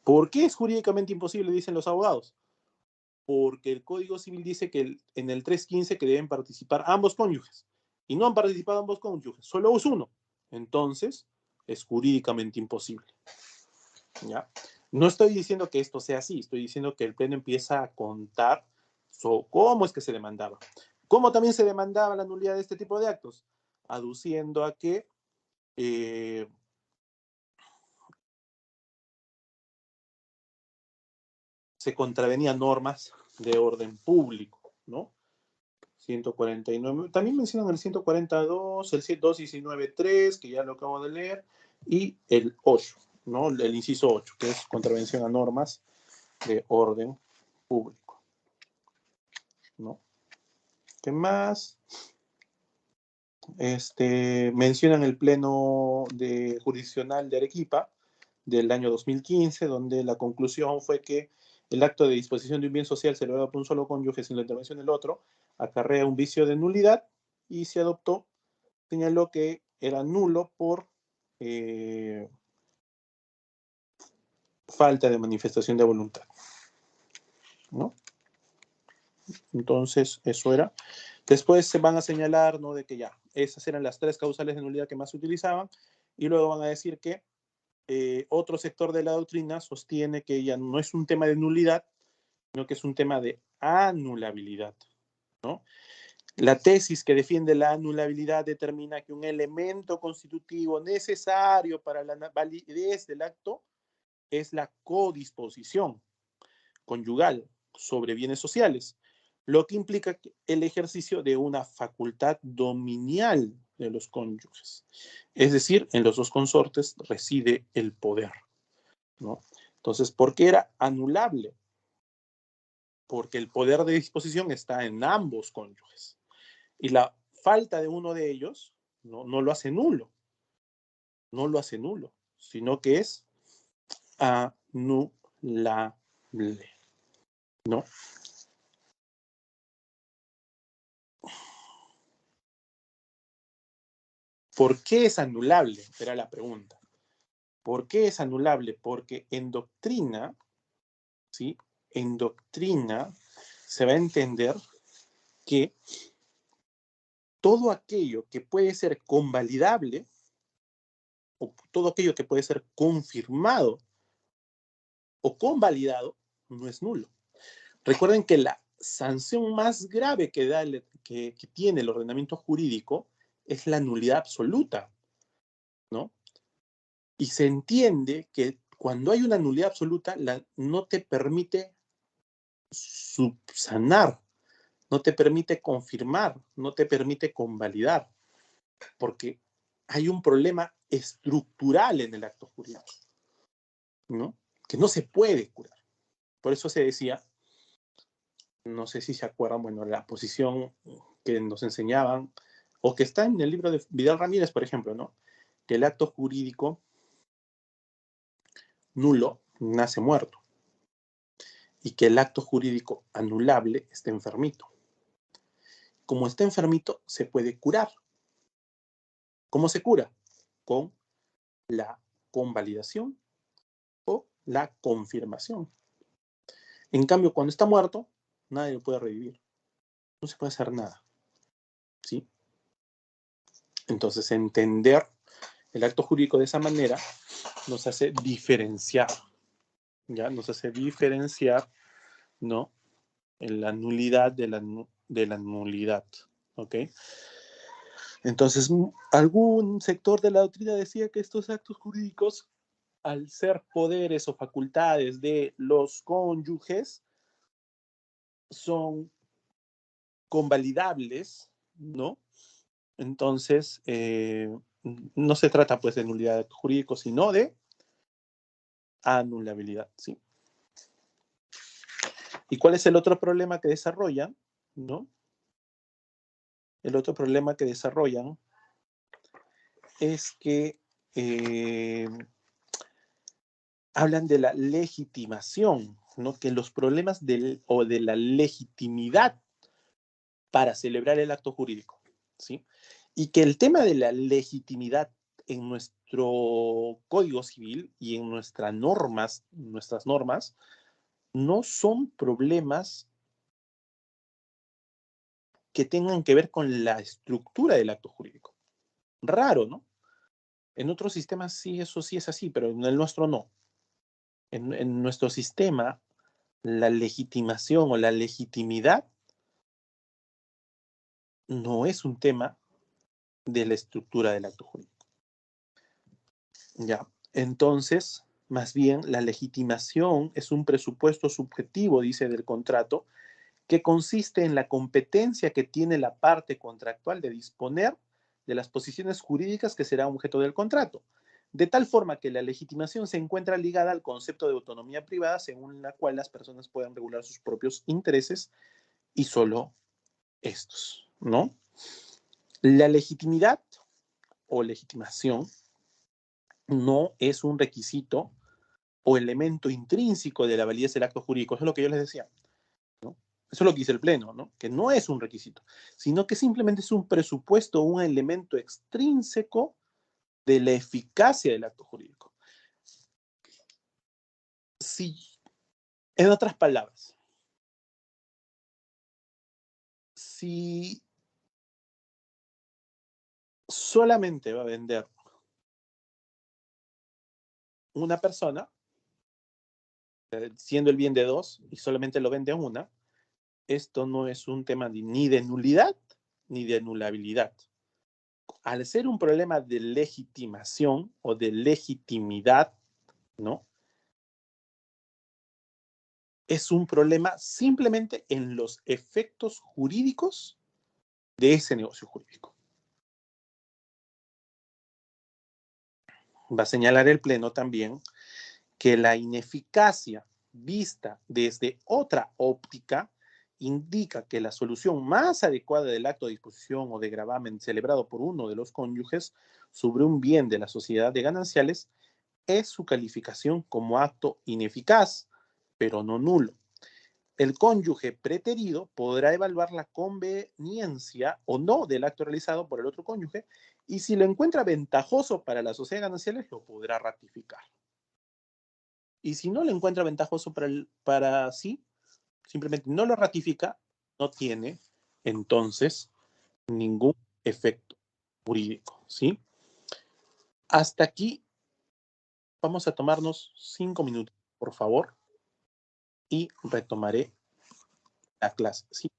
¿Por qué es jurídicamente imposible, dicen los abogados? Porque el Código Civil dice que en el 315 que deben participar ambos cónyuges. Y no han participado ambos cónyuges, solo es uno. Entonces, es jurídicamente imposible. ¿Ya? No estoy diciendo que esto sea así, estoy diciendo que el Pleno empieza a contar cómo es que se demandaba. ¿Cómo también se demandaba la nulidad de este tipo de actos? Aduciendo a que se contravenían normas de orden público, ¿no? 149, también mencionan el 142, el 219.3, que ya lo acabo de leer, y el 8, ¿no? El inciso 8, que es contravención a normas de orden público, ¿no? ¿Qué más? Mencionan el Pleno Jurisdiccional de Arequipa del año 2015, donde la conclusión fue que el acto de disposición de un bien social celebrado por un solo cónyuge sin la intervención del otro acarrea un vicio de nulidad y se adoptó, señaló que era nulo por falta de manifestación de voluntad, ¿no? Entonces, eso era. Después se van a señalar, ¿no?, de que ya, esas eran las 3 causales de nulidad que más se utilizaban, y luego van a decir que otro sector de la doctrina sostiene que ya no es un tema de nulidad, sino que es un tema de anulabilidad, ¿no? La tesis que defiende la anulabilidad determina que un elemento constitutivo necesario para la validez del acto es la codisposición conyugal sobre bienes sociales, lo que implica el ejercicio de una facultad dominial de los cónyuges. Es decir, en los dos consortes reside el poder, ¿no? Entonces, ¿por qué era anulable? Porque el poder de disposición está en ambos cónyuges. Y la falta de uno de ellos no lo hace nulo. No lo hace nulo, sino que es anulable, ¿no? ¿Por qué es anulable? Era la pregunta. ¿Por qué es anulable? Porque en doctrina, ¿sí?, en doctrina se va a entender que todo aquello que puede ser convalidable o todo aquello que puede ser confirmado o convalidado no es nulo. Recuerden que la sanción más grave que tiene el ordenamiento jurídico es la nulidad absoluta, ¿no? Y se entiende que cuando hay una nulidad absoluta, no te permite subsanar, no te permite confirmar, no te permite convalidar, porque hay un problema estructural en el acto jurídico, ¿no?, que no se puede curar. Por eso se decía, no sé si se acuerdan, bueno, la posición que nos enseñaban, o que está en el libro de Vidal Ramírez, por ejemplo, ¿no?, que el acto jurídico nulo nace muerto y que el acto jurídico anulable está enfermito. Como está enfermito, se puede curar. ¿Cómo se cura? Con la convalidación o la confirmación. En cambio, cuando está muerto, nadie lo puede revivir. No se puede hacer nada. ¿Sí? Entonces, entender el acto jurídico de esa manera nos hace diferenciar, ¿ya? Nos hace diferenciar, ¿no? En la nulidad de la nulidad, ¿ok? Entonces, algún sector de la doctrina decía que estos actos jurídicos, al ser poderes o facultades de los cónyuges, son convalidables, ¿no? Entonces, no se trata pues de nulidad de actos jurídicos, sino de anulabilidad, ¿sí? ¿Y cuál es el otro problema que desarrollan, no? El otro problema que desarrollan es que hablan de la legitimación, ¿no? Que los problemas de la legitimidad para celebrar el acto jurídico, ¿sí? Y que el tema de la legitimidad en nuestro Código Civil y en nuestras normas, no son problemas que tengan que ver con la estructura del acto jurídico. Raro, ¿no? En otros sistemas sí, eso sí es así, pero en el nuestro no. En nuestro sistema, la legitimación o la legitimidad no es un tema de la estructura del acto jurídico. Ya, entonces, más bien, la legitimación es un presupuesto subjetivo, dice, del contrato, que consiste en la competencia que tiene la parte contractual de disponer de las posiciones jurídicas que será objeto del contrato, de tal forma que la legitimación se encuentra ligada al concepto de autonomía privada, según la cual las personas pueden regular sus propios intereses y solo estos, ¿no? La legitimidad o legitimación no es un requisito o elemento intrínseco de la validez del acto jurídico. Eso es lo que yo les decía, ¿no? Eso es lo que dice el Pleno, ¿no? Que no es un requisito, sino que simplemente es un presupuesto, un elemento extrínseco de la eficacia del acto jurídico. Si, en otras palabras, si solamente va a vender una persona, siendo el bien de dos, y solamente lo vende una, esto no es un tema ni de nulidad ni de anulabilidad. Al ser un problema de legitimación o de legitimidad, ¿no? Es un problema simplemente en los efectos jurídicos de ese negocio jurídico. Va a señalar el Pleno también que la ineficacia vista desde otra óptica indica que la solución más adecuada del acto de disposición o de gravamen celebrado por uno de los cónyuges sobre un bien de la sociedad de gananciales es su calificación como acto ineficaz, pero no nulo. El cónyuge preterido podrá evaluar la conveniencia o no del acto realizado por el otro cónyuge y si lo encuentra ventajoso para la sociedad de gananciales, lo podrá ratificar. Y si no lo encuentra ventajoso para sí, simplemente no lo ratifica, no tiene entonces ningún efecto jurídico, ¿sí? Hasta aquí vamos a tomarnos 5 minutos, por favor, y retomaré la clase, ¿sí?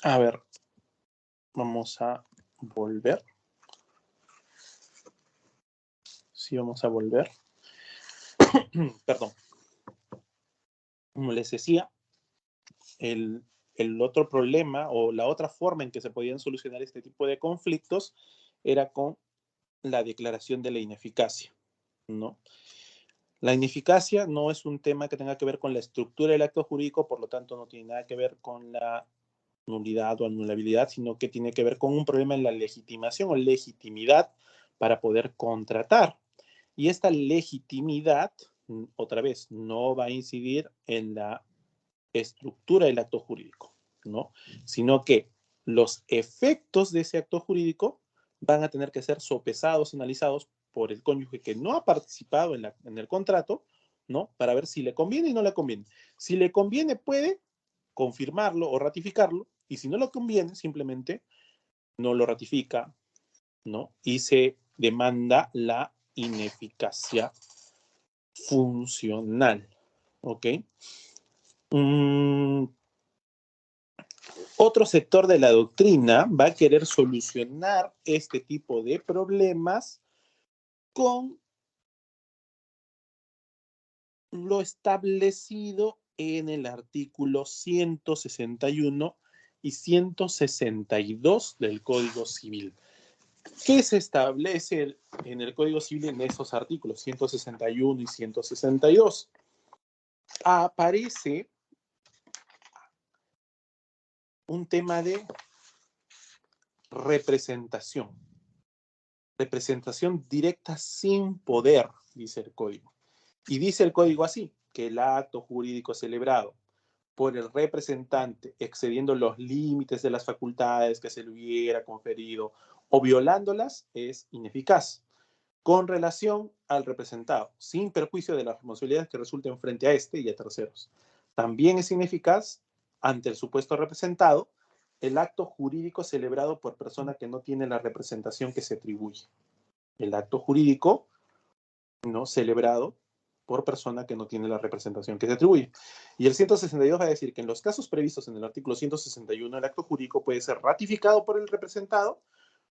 A ver, vamos a volver. Sí, vamos a volver. Perdón. Como les decía, el otro problema o la otra forma en que se podían solucionar este tipo de conflictos era con la declaración de la ineficacia, ¿no? La ineficacia no es un tema que tenga que ver con la estructura del acto jurídico, por lo tanto no tiene nada que ver con la nulidad o anulabilidad, sino que tiene que ver con un problema en la legitimación o legitimidad para poder contratar. Y esta legitimidad, otra vez, no va a incidir en la estructura del acto jurídico, ¿no? Sino que los efectos de ese acto jurídico van a tener que ser sopesados, analizados por el cónyuge que no ha participado en el contrato, ¿no? Para ver si le conviene y no le conviene. Si le conviene, puede confirmarlo o ratificarlo, y si no le conviene, simplemente no lo ratifica, ¿no? Y se demanda la ineficacia funcional, ¿ok? Otro sector de la doctrina va a querer solucionar este tipo de problemas con lo establecido en el artículo 161 y 162 del Código Civil. ¿Qué se establece en el Código Civil en esos artículos 161 y 162? Aparece un tema de representación. Representación directa sin poder, dice el código. Y dice el código así, que el acto jurídico celebrado por el representante excediendo los límites de las facultades que se le hubiera conferido o violándolas es ineficaz con relación al representado, sin perjuicio de las responsabilidades que resulten frente a este y a terceros. También es ineficaz ante el supuesto representado el acto jurídico celebrado por persona que no tiene la representación que se atribuye. El acto jurídico no celebrado por persona que no tiene la representación que se atribuye. Y el 162 va a decir que en los casos previstos en el artículo 161, el acto jurídico puede ser ratificado por el representado,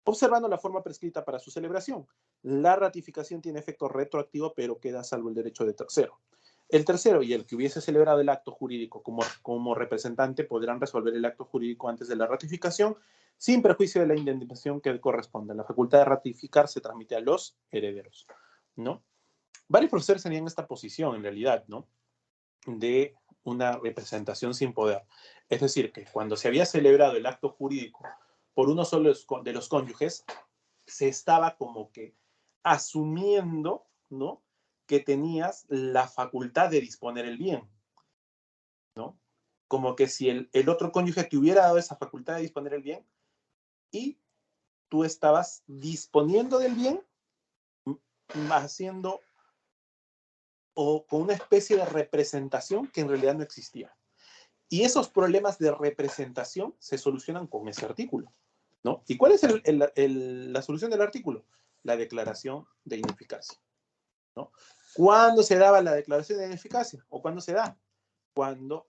observando la forma prescrita para su celebración. La ratificación tiene efecto retroactivo, pero queda salvo el derecho de tercero. El tercero y el que hubiese celebrado el acto jurídico como representante podrán resolver el acto jurídico antes de la ratificación, sin perjuicio de la indemnización que corresponda. La facultad de ratificar se transmite a los herederos, ¿no? Varios profesores tenían esta posición, en realidad, ¿no? De una representación sin poder. Es decir, que cuando se había celebrado el acto jurídico por uno solo de los cónyuges, se estaba como que asumiendo, ¿no? Que tenías la facultad de disponer el bien, ¿no? Como que si el otro cónyuge te hubiera dado esa facultad de disponer el bien y tú estabas disponiendo del bien, haciendo o con una especie de representación que en realidad no existía. Y esos problemas de representación se solucionan con ese artículo, ¿no? ¿Y cuál es la solución del artículo? La declaración de ineficacia, ¿no? ¿Cuándo se daba la declaración de ineficacia? ¿O cuándo se da? Cuando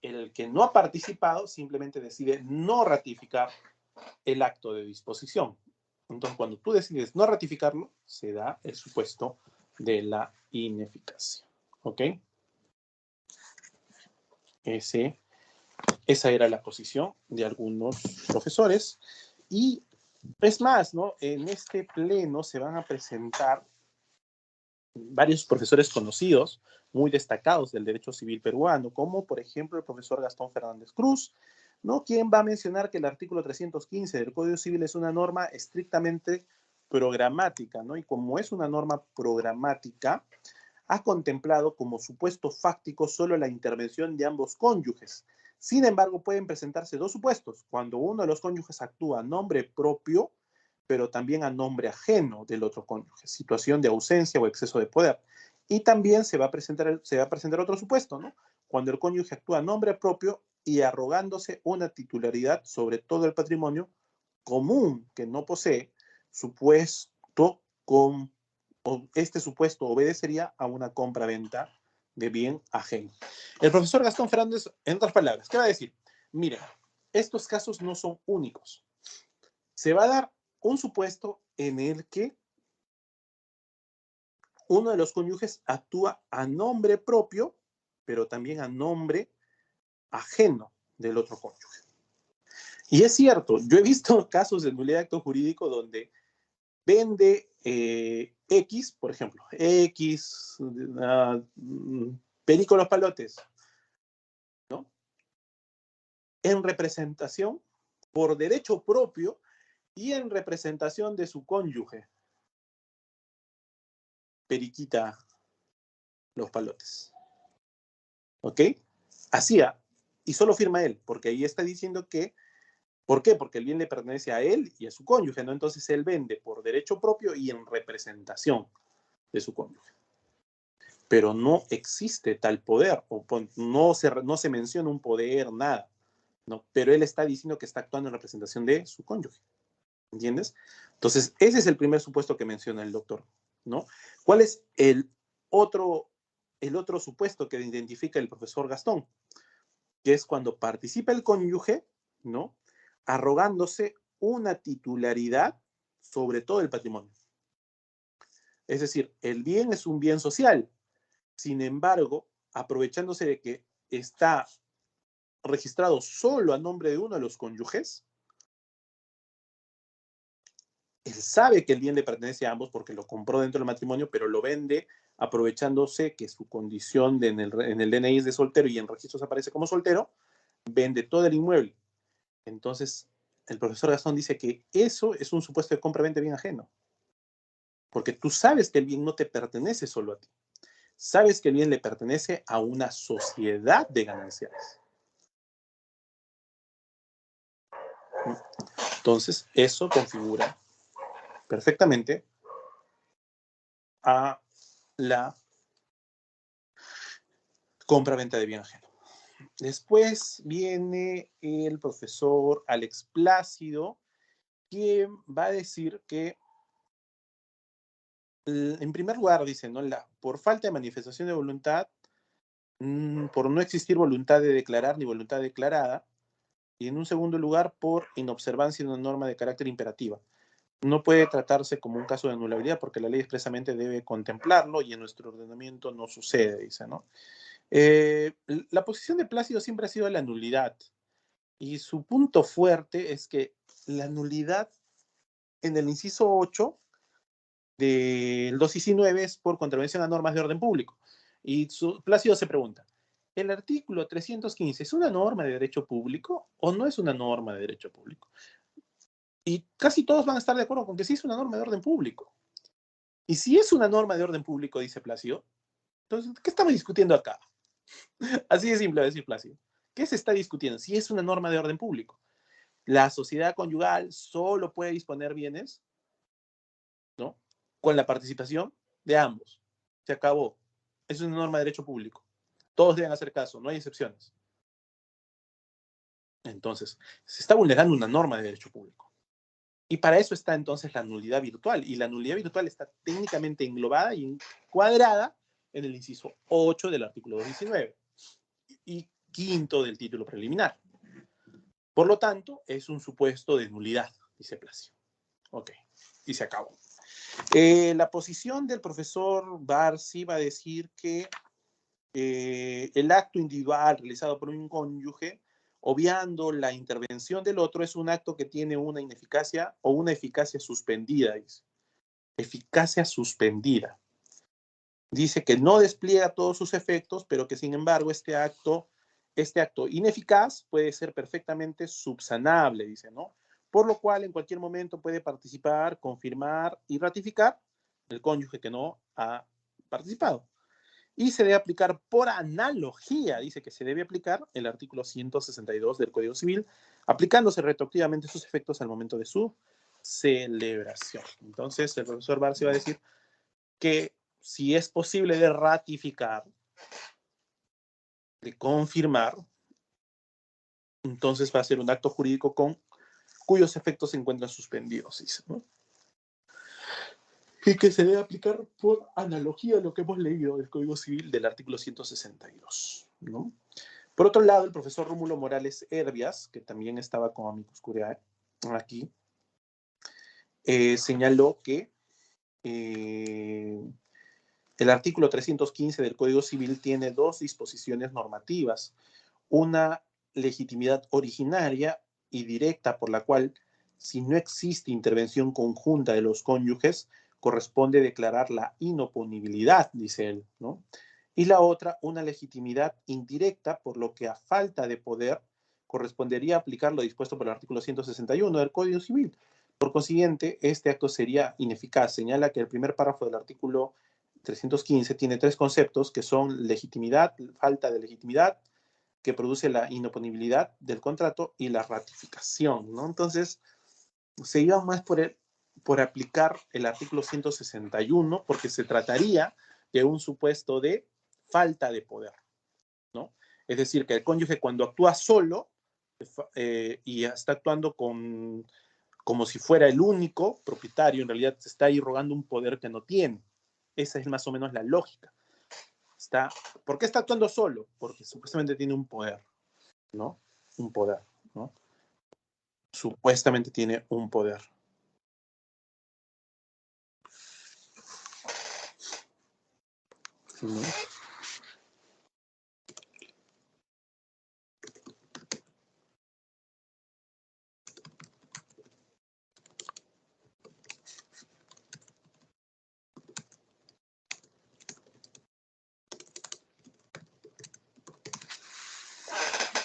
el que no ha participado simplemente decide no ratificar el acto de disposición. Entonces, cuando tú decides no ratificarlo, se da el supuesto de la ineficacia. ¿Ok? Esa era la posición de algunos profesores. Y es más, ¿no? En este pleno se van a presentar varios profesores conocidos, muy destacados del derecho civil peruano, como por ejemplo el profesor Gastón Fernández Cruz, ¿no? Quien va a mencionar que el artículo 315 del Código Civil es una norma estrictamente programática, ¿no? Y como es una norma programática, ha contemplado como supuesto fáctico solo la intervención de ambos cónyuges. Sin embargo, pueden presentarse dos supuestos, cuando uno de los cónyuges actúa a nombre propio, pero también a nombre ajeno del otro cónyuge, situación de ausencia o exceso de poder. Y también se va a presentar otro supuesto, ¿no? Cuando el cónyuge actúa a nombre propio y arrogándose una titularidad sobre todo el patrimonio común que no posee, supuesto con este supuesto obedecería a una compra-venta de bien ajeno. El profesor Gastón Fernández, en otras palabras, ¿qué va a decir? Mire, estos casos no son únicos. Se va a dar un supuesto en el que uno de los cónyuges actúa a nombre propio, pero también a nombre ajeno del otro cónyuge. Y es cierto, yo he visto casos de nulidad de acto jurídico donde vende X, por ejemplo, X, Perico Los Palotes, ¿no? En representación por derecho propio y en representación de su cónyuge, Periquita Los Palotes. ¿Ok? Hacía, y solo firma él, porque ahí está diciendo que, ¿por qué? Porque el bien le pertenece a él y a su cónyuge, ¿no? Entonces él vende por derecho propio y en representación de su cónyuge. Pero no existe tal poder, o no se menciona un poder, nada, ¿no? Pero él está diciendo que está actuando en representación de su cónyuge, ¿entiendes? Entonces, ese es el primer supuesto que menciona el doctor, ¿no? ¿Cuál es el otro supuesto que identifica el profesor Gastón? Que es cuando participa el cónyuge, ¿no? Arrogándose una titularidad sobre todo el patrimonio. Es decir, el bien es un bien social. Sin embargo, aprovechándose de que está registrado solo a nombre de uno de los cónyuges, él sabe que el bien le pertenece a ambos porque lo compró dentro del matrimonio, pero lo vende aprovechándose que su condición en el DNI es de soltero y en registros aparece como soltero, vende todo el inmueble. Entonces, el profesor Gastón dice que eso es un supuesto de compra-venta de bien ajeno. Porque tú sabes que el bien no te pertenece solo a ti. Sabes que el bien le pertenece a una sociedad de gananciales. Entonces, eso configura perfectamente a la compra-venta de bien ajeno. Después viene el profesor Alex Plácido, quien va a decir que, en primer lugar, dice, ¿no? Por falta de manifestación de voluntad, por no existir voluntad de declarar ni voluntad declarada, y en un segundo lugar, por inobservancia de una norma de carácter imperativa. No puede tratarse como un caso de anulabilidad porque la ley expresamente debe contemplarlo y en nuestro ordenamiento no sucede, dice, ¿no? La posición de Plácido siempre ha sido la nulidad y su punto fuerte es que la nulidad en el inciso 8 del 219 es por contravención a normas de orden público. Y Plácido se pregunta, ¿el artículo 315 es una norma de derecho público o no es una norma de derecho público? Y casi todos van a estar de acuerdo con que sí es una norma de orden público. Y si es una norma de orden público, dice Plácido, entonces, ¿qué estamos discutiendo acá? Así de simple, decir Plácido. ¿Qué se está discutiendo? Si es una norma de orden público. La sociedad conyugal solo puede disponer bienes, ¿no? Con la participación de ambos. Se acabó. Es una norma de derecho público. Todos deben hacer caso, no hay excepciones. Entonces, se está vulnerando una norma de derecho público. Y para eso está entonces la nulidad virtual. Y la nulidad virtual está técnicamente englobada y encuadrada en el inciso 8 del artículo 219 y quinto del título preliminar. Por lo tanto, es un supuesto de nulidad, dice Plácido. Ok, y se acabó. La posición del profesor Barsi va a decir que el acto individual realizado por un cónyuge, obviando la intervención del otro, es un acto que tiene una ineficacia o una eficacia suspendida, dice. Eficacia suspendida. Dice que no despliega todos sus efectos, pero que sin embargo este acto ineficaz puede ser perfectamente subsanable, dice, ¿no? Por lo cual en cualquier momento puede participar, confirmar y ratificar el cónyuge que no ha participado. Y se debe aplicar por analogía, dice que se debe aplicar el artículo 162 del Código Civil, aplicándose retroactivamente sus efectos al momento de su celebración. Entonces, el profesor Barsi va a decir que si es posible de ratificar, de confirmar, entonces va a ser un acto jurídico cuyos efectos se encuentran suspendidos, dice, ¿no? Y que se debe aplicar por analogía a lo que hemos leído del Código Civil del artículo 162, ¿no? Por otro lado, el profesor Rómulo Morales Herbias, que también estaba con Amicus Curiae aquí, señaló que el artículo 315 del Código Civil tiene dos disposiciones normativas. Una legitimidad originaria y directa por la cual, si no existe intervención conjunta de los cónyuges, corresponde declarar la inoponibilidad, dice él, ¿no? Y la otra, una legitimidad indirecta, por lo que a falta de poder correspondería aplicar lo dispuesto por el artículo 161 del Código Civil. Por consiguiente, este acto sería ineficaz. Señala que el primer párrafo del artículo 315 tiene tres conceptos que son legitimidad, falta de legitimidad, que produce la inoponibilidad del contrato y la ratificación, ¿no? Entonces, se iba más por aplicar el artículo 161 porque se trataría de un supuesto de falta de poder, ¿no? Es decir, que el cónyuge cuando actúa solo y está actuando como si fuera el único propietario, en realidad se está ahí rogando un poder que no tiene. Esa es más o menos la lógica. ¿Por qué está actuando solo? Porque supuestamente tiene un poder, ¿no? Un poder, ¿no? Supuestamente tiene un poder. ¿No?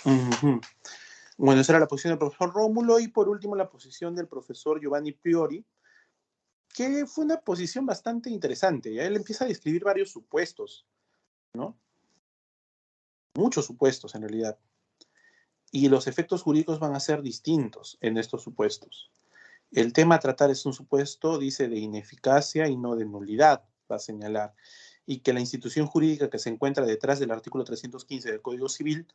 Uh-huh. Bueno, esa era la posición del profesor Rómulo y por último la posición del profesor Giovanni Priori, que fue una posición bastante interesante. ¿Ya? Él empieza a describir varios supuestos, ¿no? Muchos supuestos en realidad. Y los efectos jurídicos van a ser distintos en estos supuestos. El tema a tratar es un supuesto, dice, de ineficacia y no de nulidad, va a señalar, y que la institución jurídica que se encuentra detrás del artículo 315 del Código Civil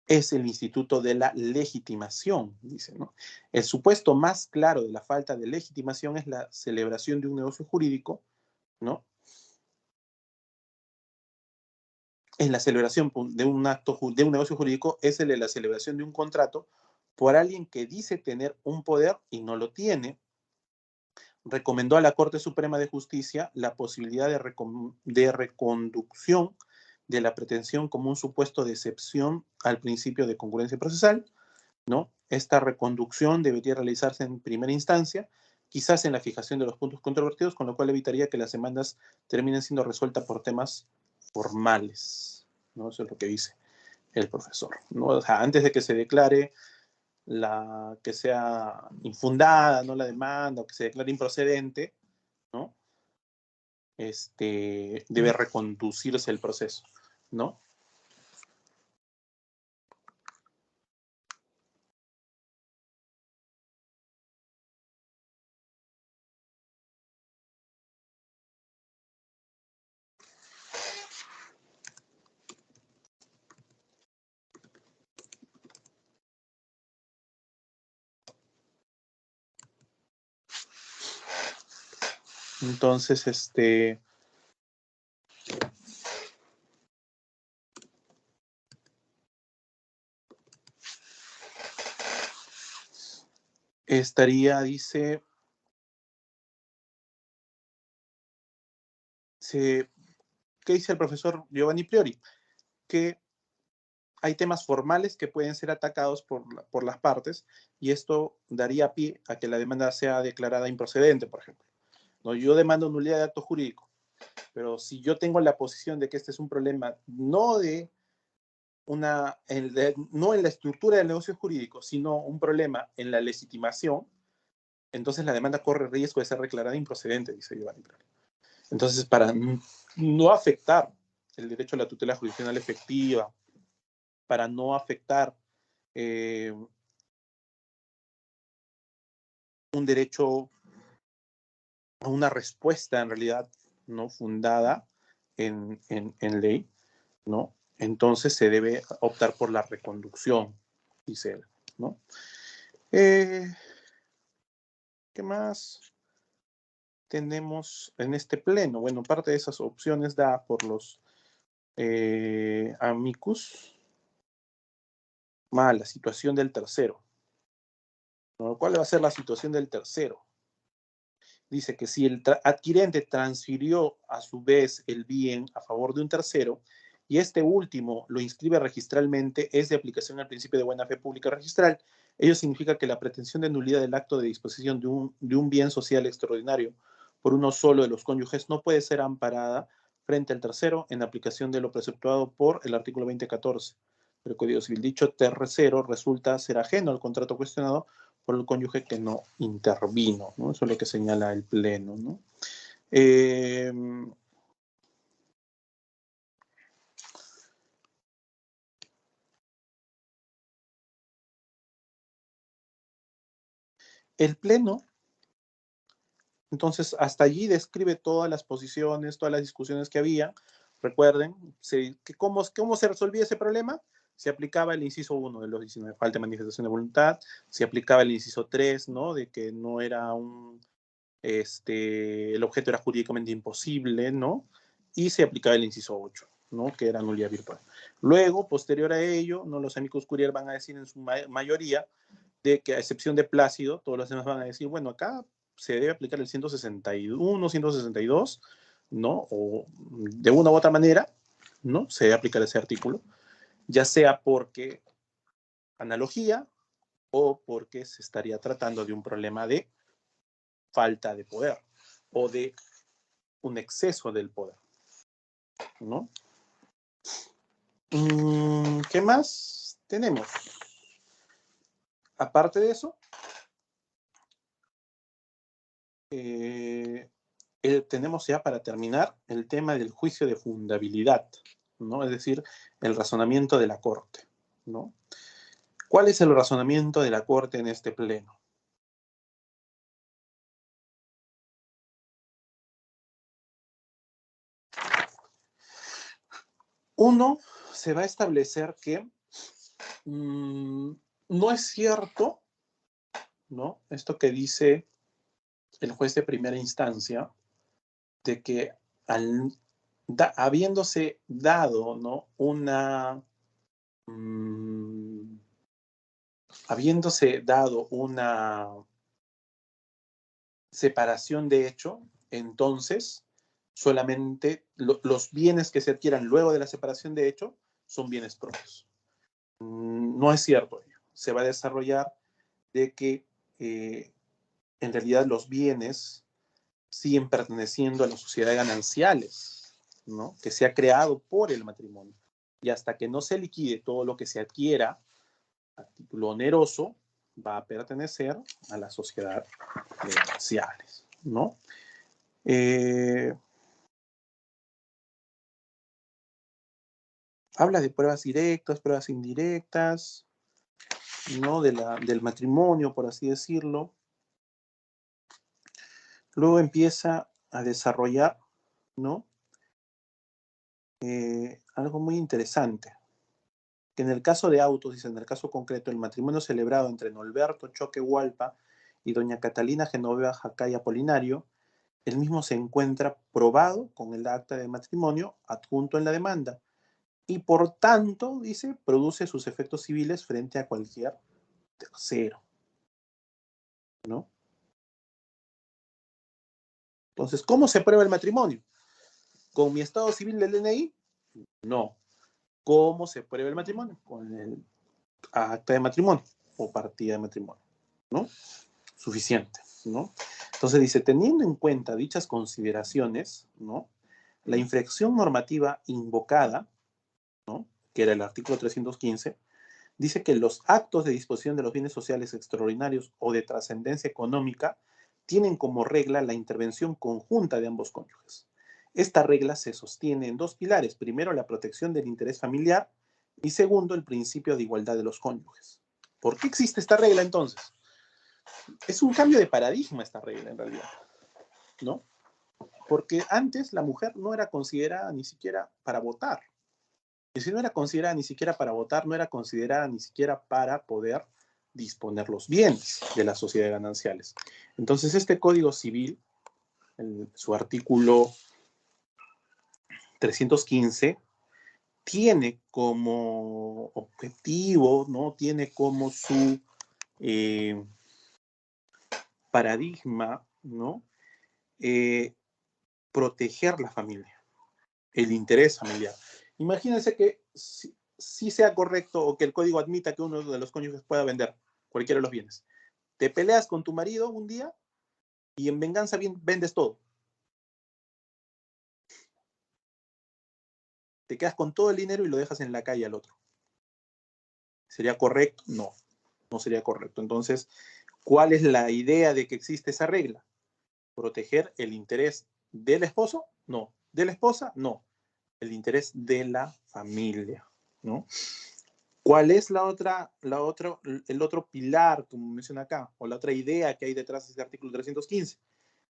es el instituto de la legitimación, dice, ¿no? El supuesto más claro de la falta de legitimación es la celebración de un negocio jurídico, ¿no? En la celebración de un acto, de un negocio jurídico, es el de la celebración de un contrato por alguien que dice tener un poder y no lo tiene. Recomendó a la Corte Suprema de Justicia la posibilidad de reconducción de la pretensión como un supuesto de excepción al principio de congruencia procesal, ¿no? Esta reconducción debería realizarse en primera instancia, quizás en la fijación de los puntos controvertidos, con lo cual evitaría que las demandas terminen siendo resueltas por temas formales, ¿no? Eso es lo que dice el profesor, ¿no? O sea, antes de que se declare que sea infundada, ¿no? La demanda, o que se declare improcedente, ¿no? Debe reconducirse el proceso, ¿no? Entonces, estaría, dice, ¿qué dice el profesor Giovanni Priori? Que hay temas formales que pueden ser atacados por las partes y esto daría pie a que la demanda sea declarada improcedente, por ejemplo. ¿No? Yo demando nulidad de acto jurídico, pero si yo tengo la posición de que este es un problema no no en la estructura del negocio jurídico, sino un problema en la legitimación, entonces la demanda corre riesgo de ser declarada improcedente, dice Giovanni Priori. Entonces, para no afectar el derecho a la tutela jurisdiccional efectiva, para no afectar un derecho a una respuesta en realidad no fundada en ley, ¿no? Entonces se debe optar por la reconducción, dice él, ¿no? ¿Qué más tenemos en este pleno? Bueno, parte de esas opciones da por los amicus, más la situación del tercero. ¿No? ¿Cuál va a ser la situación del tercero? Dice que si el adquirente transfirió a su vez el bien a favor de un tercero y este último lo inscribe registralmente, es de aplicación al principio de buena fe pública registral. Ello significa que la pretensión de nulidad del acto de disposición de un bien social extraordinario por uno solo de los cónyuges no puede ser amparada frente al tercero en aplicación de lo preceptuado por el artículo 2014 del Código Civil. Dicho tercero resulta ser ajeno al contrato cuestionado por el cónyuge que no intervino, ¿no? Eso es lo que señala el Pleno, ¿no? El Pleno, entonces, hasta allí describe todas las posiciones, todas las discusiones que había. Recuerden, ¿cómo se resolvía ese problema? Se aplicaba el inciso 1 de los 19, falta de manifestación de voluntad, se aplicaba el inciso 3, ¿no? De que no era el objeto era jurídicamente imposible, ¿no? Y se aplicaba el inciso 8, ¿no? Que era nulidad virtual. Luego, posterior a ello, ¿no? Los amicus curiae van a decir en su mayoría de que a excepción de Plácido, todos los demás van a decir, bueno, acá se debe aplicar el 161, 162, ¿no? O de una u otra manera, ¿no? Se debe aplicar ese artículo, ya sea porque analogía o porque se estaría tratando de un problema de falta de poder o de un exceso del poder, ¿no? ¿Qué más tenemos? Aparte de eso, tenemos ya para terminar el tema del juicio de fundabilidad, ¿no? Es decir, el razonamiento de la Corte, ¿no? ¿Cuál es el razonamiento de la Corte en este pleno? Uno, se va a establecer que no es cierto, ¿no? Esto que dice el juez de primera instancia, de que habiéndose dado, ¿no? Habiéndose dado una separación de hecho, entonces solamente los bienes que se adquieran luego de la separación de hecho son bienes propios. No es cierto ello. Se va a desarrollar de que en realidad los bienes siguen perteneciendo a la sociedad de gananciales, ¿no? Que se ha creado por el matrimonio. Y hasta que no se liquide todo lo que se adquiera a título oneroso, va a pertenecer a la sociedad de gananciales, ¿no? Habla de pruebas directas, pruebas indirectas, ¿no? Del matrimonio, por así decirlo. Luego empieza a desarrollar, ¿no? Algo muy interesante. Que en el caso de autos, dice, en el caso concreto, el matrimonio celebrado entre Norberto Choque Hualpa y doña Catalina Genoveva Jacay Apolinario, el mismo se encuentra probado con el acta de matrimonio adjunto en la demanda y por tanto, dice, produce sus efectos civiles frente a cualquier tercero, ¿no? Entonces, ¿cómo se prueba el matrimonio? ¿Con mi estado civil del DNI? No. ¿Cómo se prueba el matrimonio? Con el acta de matrimonio o partida de matrimonio, ¿no? Suficiente, ¿no? Entonces dice, teniendo en cuenta dichas consideraciones, ¿no? La infracción normativa invocada, ¿no? Que era el artículo 315, dice que los actos de disposición de los bienes sociales extraordinarios o de trascendencia económica tienen como regla la intervención conjunta de ambos cónyuges. Esta regla se sostiene en dos pilares. Primero, la protección del interés familiar y segundo, el principio de igualdad de los cónyuges. ¿Por qué existe esta regla entonces? Es un cambio de paradigma esta regla en realidad, ¿no? Porque antes la mujer no era considerada ni siquiera para votar. Y si no era considerada ni siquiera para votar, no era considerada ni siquiera para poder disponer los bienes de la sociedad de gananciales. Entonces, este Código Civil, en su artículo 315, tiene como objetivo, ¿no? Tiene como su paradigma, ¿no? Proteger la familia, el interés familiar. Imagínense que sí sea correcto o que el código admita que uno de los cónyuges pueda vender cualquiera de los bienes. Te peleas con tu marido un día y en venganza vendes todo. Te quedas con todo el dinero y lo dejas en la calle al otro. ¿Sería correcto? No, no sería correcto. Entonces, ¿cuál es la idea de que existe esa regla? ¿Proteger el interés del esposo? No. ¿De la esposa? No. El interés de la familia, ¿no? ¿Cuál es el otro pilar, como menciona acá, o la otra idea que hay detrás de este artículo 315?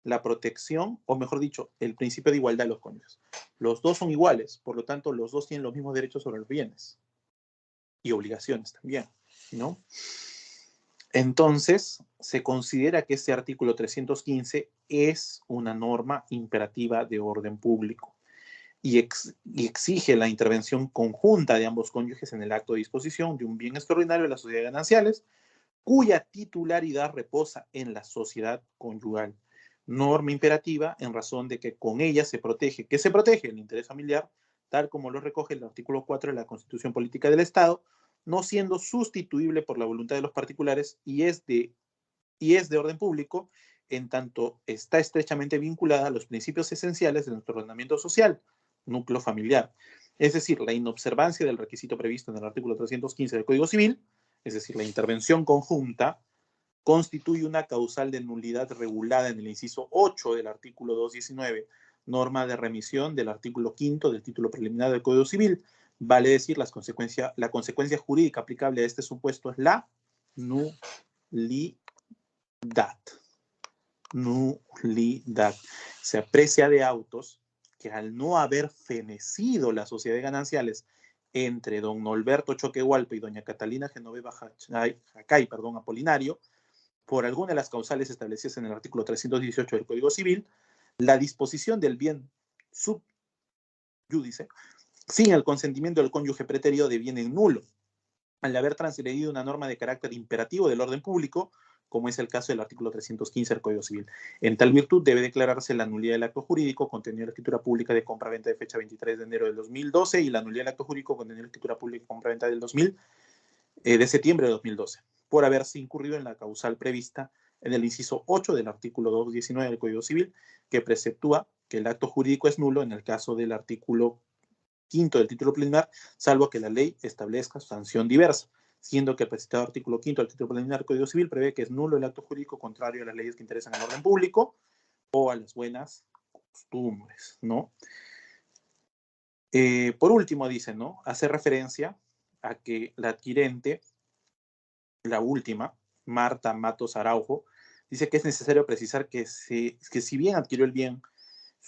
La protección, o mejor dicho, el principio de igualdad de los cónyuges. Los dos son iguales, por lo tanto, los dos tienen los mismos derechos sobre los bienes y obligaciones también, ¿no? Entonces, se considera que este artículo 315 es una norma imperativa de orden público y exige la intervención conjunta de ambos cónyuges en el acto de disposición de un bien extraordinario de la sociedad de gananciales, cuya titularidad reposa en la sociedad conyugal. Norma imperativa en razón de que con ella se protege, ¿qué se protege? El interés familiar, tal como lo recoge el artículo 4 de la Constitución Política del Estado, no siendo sustituible por la voluntad de los particulares y es de orden público, en tanto está estrechamente vinculada a los principios esenciales de nuestro ordenamiento social, núcleo familiar. Es decir, la inobservancia del requisito previsto en el artículo 315 del Código Civil, es decir, la intervención conjunta, constituye una causal de nulidad regulada en el inciso 8 del artículo 219, norma de remisión del artículo 5 del título preliminar del Código Civil. Vale decir, la consecuencia jurídica aplicable a este supuesto es la nulidad. Nulidad. Se aprecia de autos que al no haber fenecido la sociedad de gananciales entre don Norberto Choquehualpa y doña Catalina Genoveva Jacay, Apolinario, por alguna de las causales establecidas en el artículo 318 del Código Civil, la disposición del bien sub judice, sin el consentimiento del cónyuge preterido, deviene nulo, al haber transgredido una norma de carácter imperativo del orden público, como es el caso del artículo 315 del Código Civil. En tal virtud debe declararse la nulidad del acto jurídico contenido en la escritura pública de compra-venta de fecha 23 de enero del 2012 y la nulidad del acto jurídico contenido en la escritura pública de compra-venta de septiembre de 2012, por haberse incurrido en la causal prevista en el inciso 8 del artículo 219 del Código Civil, que preceptúa que el acto jurídico es nulo en el caso del artículo 5 del título preliminar, salvo que la ley establezca sanción diversa, siendo que el precitado artículo 5 del título preliminar del Código Civil prevé que es nulo el acto jurídico contrario a las leyes que interesan al orden público o a las buenas costumbres, ¿no? Por último, dice, ¿no? Hace referencia a que la adquirente, la última, Marta Matos Araujo, dice que es necesario precisar que si bien adquirió el bien,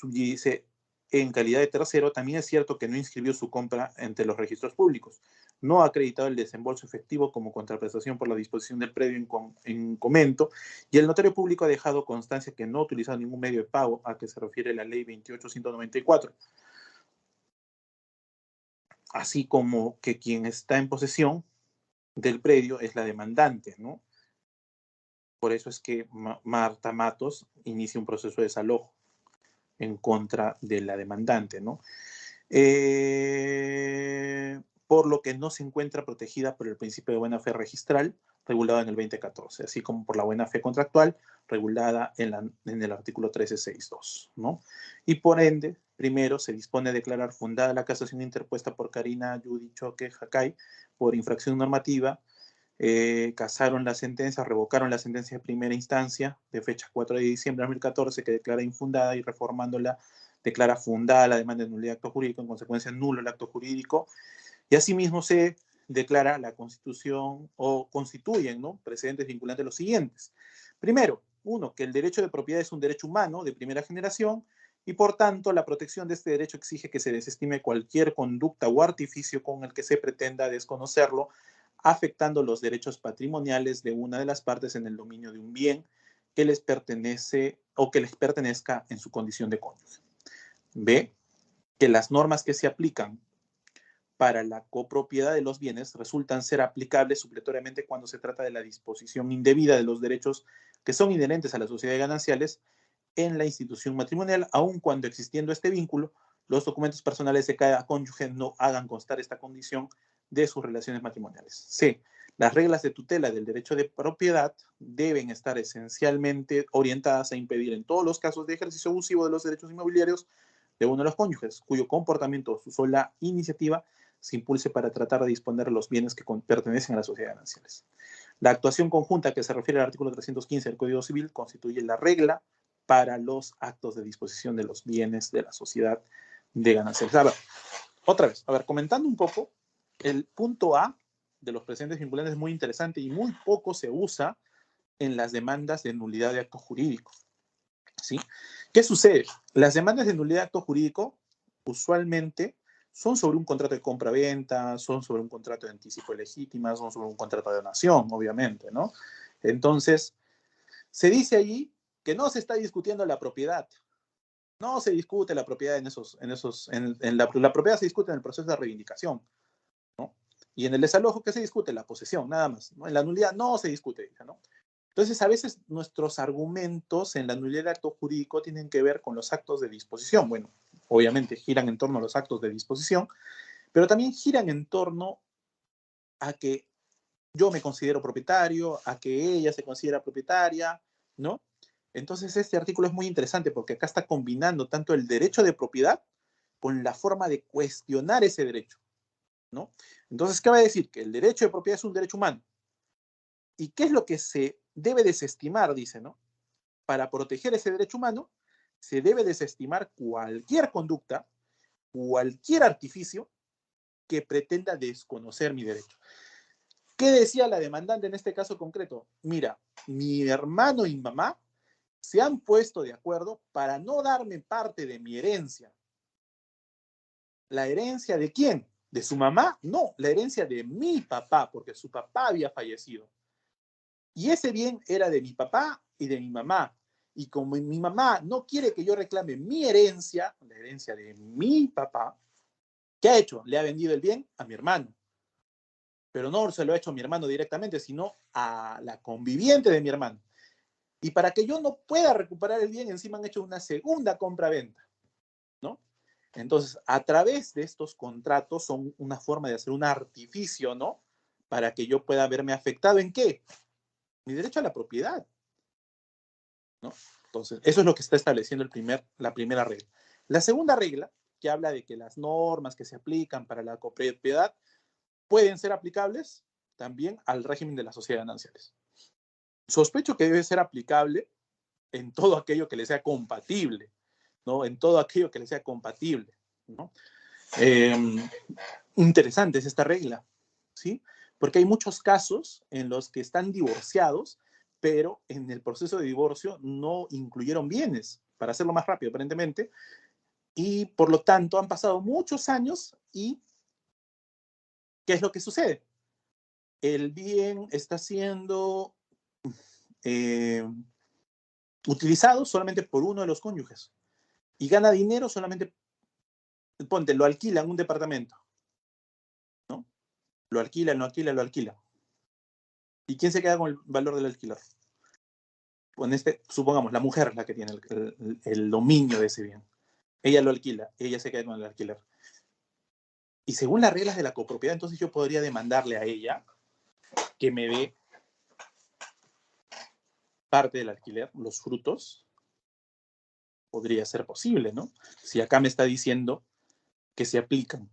dice, en calidad de tercero, también es cierto que no inscribió su compra entre los registros públicos. No ha acreditado el desembolso efectivo como contraprestación por la disposición del predio en comento, y el notario público ha dejado constancia que no ha utilizado ningún medio de pago a que se refiere la ley 28.194. Así como que quien está en posesión del predio es la demandante, ¿no? Por eso es que Marta Matos inicia un proceso de desalojo en contra de la demandante, ¿no? Por lo que no se encuentra protegida por el principio de buena fe registral, regulado en el 2014, así como por la buena fe contractual, regulada en el artículo 1362, ¿no? Y por ende, primero se dispone a declarar fundada la casación interpuesta por Karina Judy Choque Jacay por infracción normativa. Casaron la sentencia, revocaron la sentencia de primera instancia de fecha 4 de diciembre de 2014 que declara infundada y reformándola declara fundada la demanda de nulidad de acto jurídico, en consecuencia nulo el acto jurídico, y asimismo se declara la constitución o constituyen, ¿no?, precedentes vinculantes los siguientes. Primero, uno, que el derecho de propiedad es un derecho humano de primera generación y por tanto la protección de este derecho exige que se desestime cualquier conducta o artificio con el que se pretenda desconocerlo, afectando los derechos patrimoniales de una de las partes en el dominio de un bien que les pertenece o que les pertenezca en su condición de cónyuge. B, que las normas que se aplican para la copropiedad de los bienes resultan ser aplicables supletoriamente cuando se trata de la disposición indebida de los derechos que son inherentes a la sociedad de gananciales en la institución matrimonial, aun cuando existiendo este vínculo, los documentos personales de cada cónyuge no hagan constar esta condición de sus relaciones matrimoniales. C. Las reglas de tutela del derecho de propiedad deben estar esencialmente orientadas a impedir en todos los casos de ejercicio abusivo de los derechos inmobiliarios de uno de los cónyuges, cuyo comportamiento o su sola iniciativa se impulse para tratar de disponer los bienes que pertenecen a la sociedad de gananciales. La actuación conjunta que se refiere al artículo 315 del Código Civil constituye la regla para los actos de disposición de los bienes de la sociedad de gananciales. A ver, otra vez, comentando un poco, el punto A de los precedentes vinculantes es muy interesante y muy poco se usa en las demandas de nulidad de acto jurídico. ¿Sí? ¿Qué sucede? Las demandas de nulidad de acto jurídico usualmente son sobre un contrato de compra-venta, son sobre un contrato de anticipo de legítima, son sobre un contrato de donación, obviamente, ¿no? Entonces, se dice allí que no se está discutiendo la propiedad. No se discute la propiedad la propiedad se discute en el proceso de reivindicación, ¿no? Y en el desalojo, ¿qué se discute? La posesión, nada más, ¿no? En la nulidad no se discute, ¿no? Entonces, a veces nuestros argumentos en la nulidad de acto jurídico tienen que ver con los actos de disposición. Bueno, obviamente giran en torno a los actos de disposición, pero también giran en torno a que yo me considero propietario, a que ella se considera propietaria, ¿no? Entonces, este artículo es muy interesante porque acá está combinando tanto el derecho de propiedad con la forma de cuestionar ese derecho, ¿no? Entonces, ¿qué va a decir? Que el derecho de propiedad es un derecho humano. ¿Y qué es lo que se debe desestimar? Dice, ¿no? Para proteger ese derecho humano, se debe desestimar cualquier conducta, cualquier artificio que pretenda desconocer mi derecho. ¿Qué decía la demandante en este caso concreto? Mira, mi hermano y mi mamá se han puesto de acuerdo para no darme parte de mi herencia. ¿La herencia de quién? ¿De su mamá? No, la herencia de mi papá, porque su papá había fallecido. Y ese bien era de mi papá y de mi mamá. Y como mi mamá no quiere que yo reclame mi herencia, la herencia de mi papá, ¿qué ha hecho? Le ha vendido el bien a mi hermano. Pero no se lo ha hecho a mi hermano directamente, sino a la conviviente de mi hermano. Y para que yo no pueda recuperar el bien, encima han hecho una segunda compra-venta, ¿no? Entonces, a través de estos contratos son una forma de hacer un artificio, ¿no? Para que yo pueda verme afectado ¿en qué? Mi derecho a la propiedad, ¿no? Entonces, eso es lo que está estableciendo la primera regla. La segunda regla, que habla de que las normas que se aplican para la copropiedad pueden ser aplicables también al régimen de las sociedades gananciales. Sospecho que debe ser aplicable en todo aquello que le sea compatible, ¿no? En todo aquello que le sea compatible, ¿no? Interesante es esta regla, ¿sí? Porque hay muchos casos en los que están divorciados, pero en el proceso de divorcio no incluyeron bienes, para hacerlo más rápido, aparentemente, y por lo tanto han pasado muchos años y ¿qué es lo que sucede? El bien está siendo utilizado solamente por uno de los cónyuges y gana dinero solamente, ponte, lo alquilan un departamento, ¿no? Lo alquilan, lo alquilan, lo alquilan. ¿Y quién se queda con el valor del alquiler? Pues supongamos, la mujer es la que tiene el dominio de ese bien. Ella lo alquila, ella se queda con el alquiler. Y según las reglas de la copropiedad, entonces yo podría demandarle a ella que me dé parte del alquiler, los frutos. Podría ser posible, ¿no? Si acá me está diciendo que se aplican.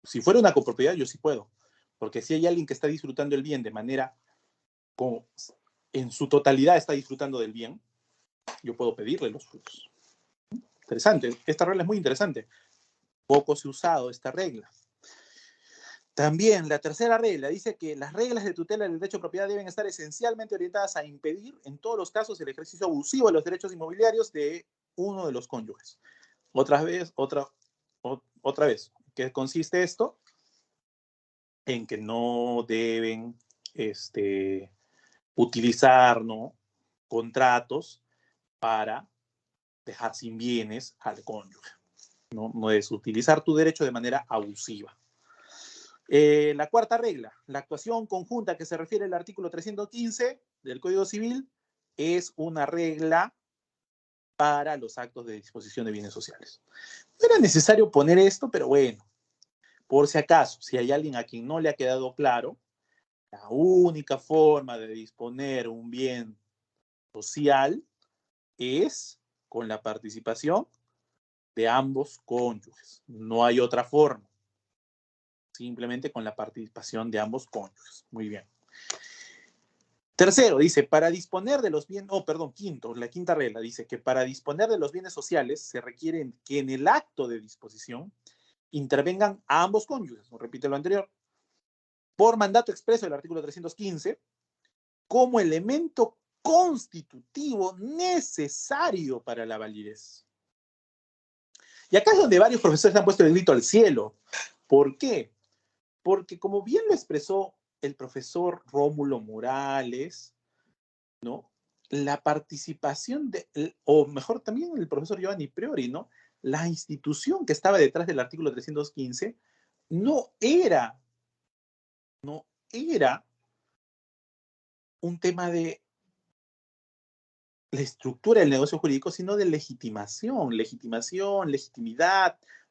Si fuera una copropiedad, yo sí puedo. Porque si hay alguien que está disfrutando el bien de manera como en su totalidad está disfrutando del bien, yo puedo pedirle los frutos. Interesante. Esta regla es muy interesante. Poco se ha usado esta regla. También la tercera regla dice que las reglas de tutela del derecho de propiedad deben estar esencialmente orientadas a impedir en todos los casos el ejercicio abusivo de los derechos inmobiliarios de uno de los cónyuges. Otra vez, ¿qué consiste esto? En que no deben utilizar, ¿no?, contratos para dejar sin bienes al cónyuge. No es utilizar tu derecho de manera abusiva. La cuarta regla, la actuación conjunta que se refiere al artículo 315 del Código Civil es una regla para los actos de disposición de bienes sociales. No era necesario poner esto, pero bueno, por si acaso, si hay alguien a quien no le ha quedado claro, la única forma de disponer un bien social es con la participación de ambos cónyuges. No hay otra forma. Simplemente con la participación de ambos cónyuges. Muy bien. Tercero, dice, para disponer de los bienes, quinto, la quinta regla dice que para disponer de los bienes sociales se requiere que en el acto de disposición intervengan a ambos cónyuges, repite lo anterior, por mandato expreso del artículo 315, como elemento constitutivo necesario para la validez. Y acá es donde varios profesores han puesto el grito al cielo. ¿Por qué? Porque como bien lo expresó el profesor Rómulo Morales, ¿no? La participación o mejor también el profesor Giovanni Priori, ¿no? La institución que estaba detrás del artículo 315 no era un tema de la estructura del negocio jurídico, sino de legitimidad,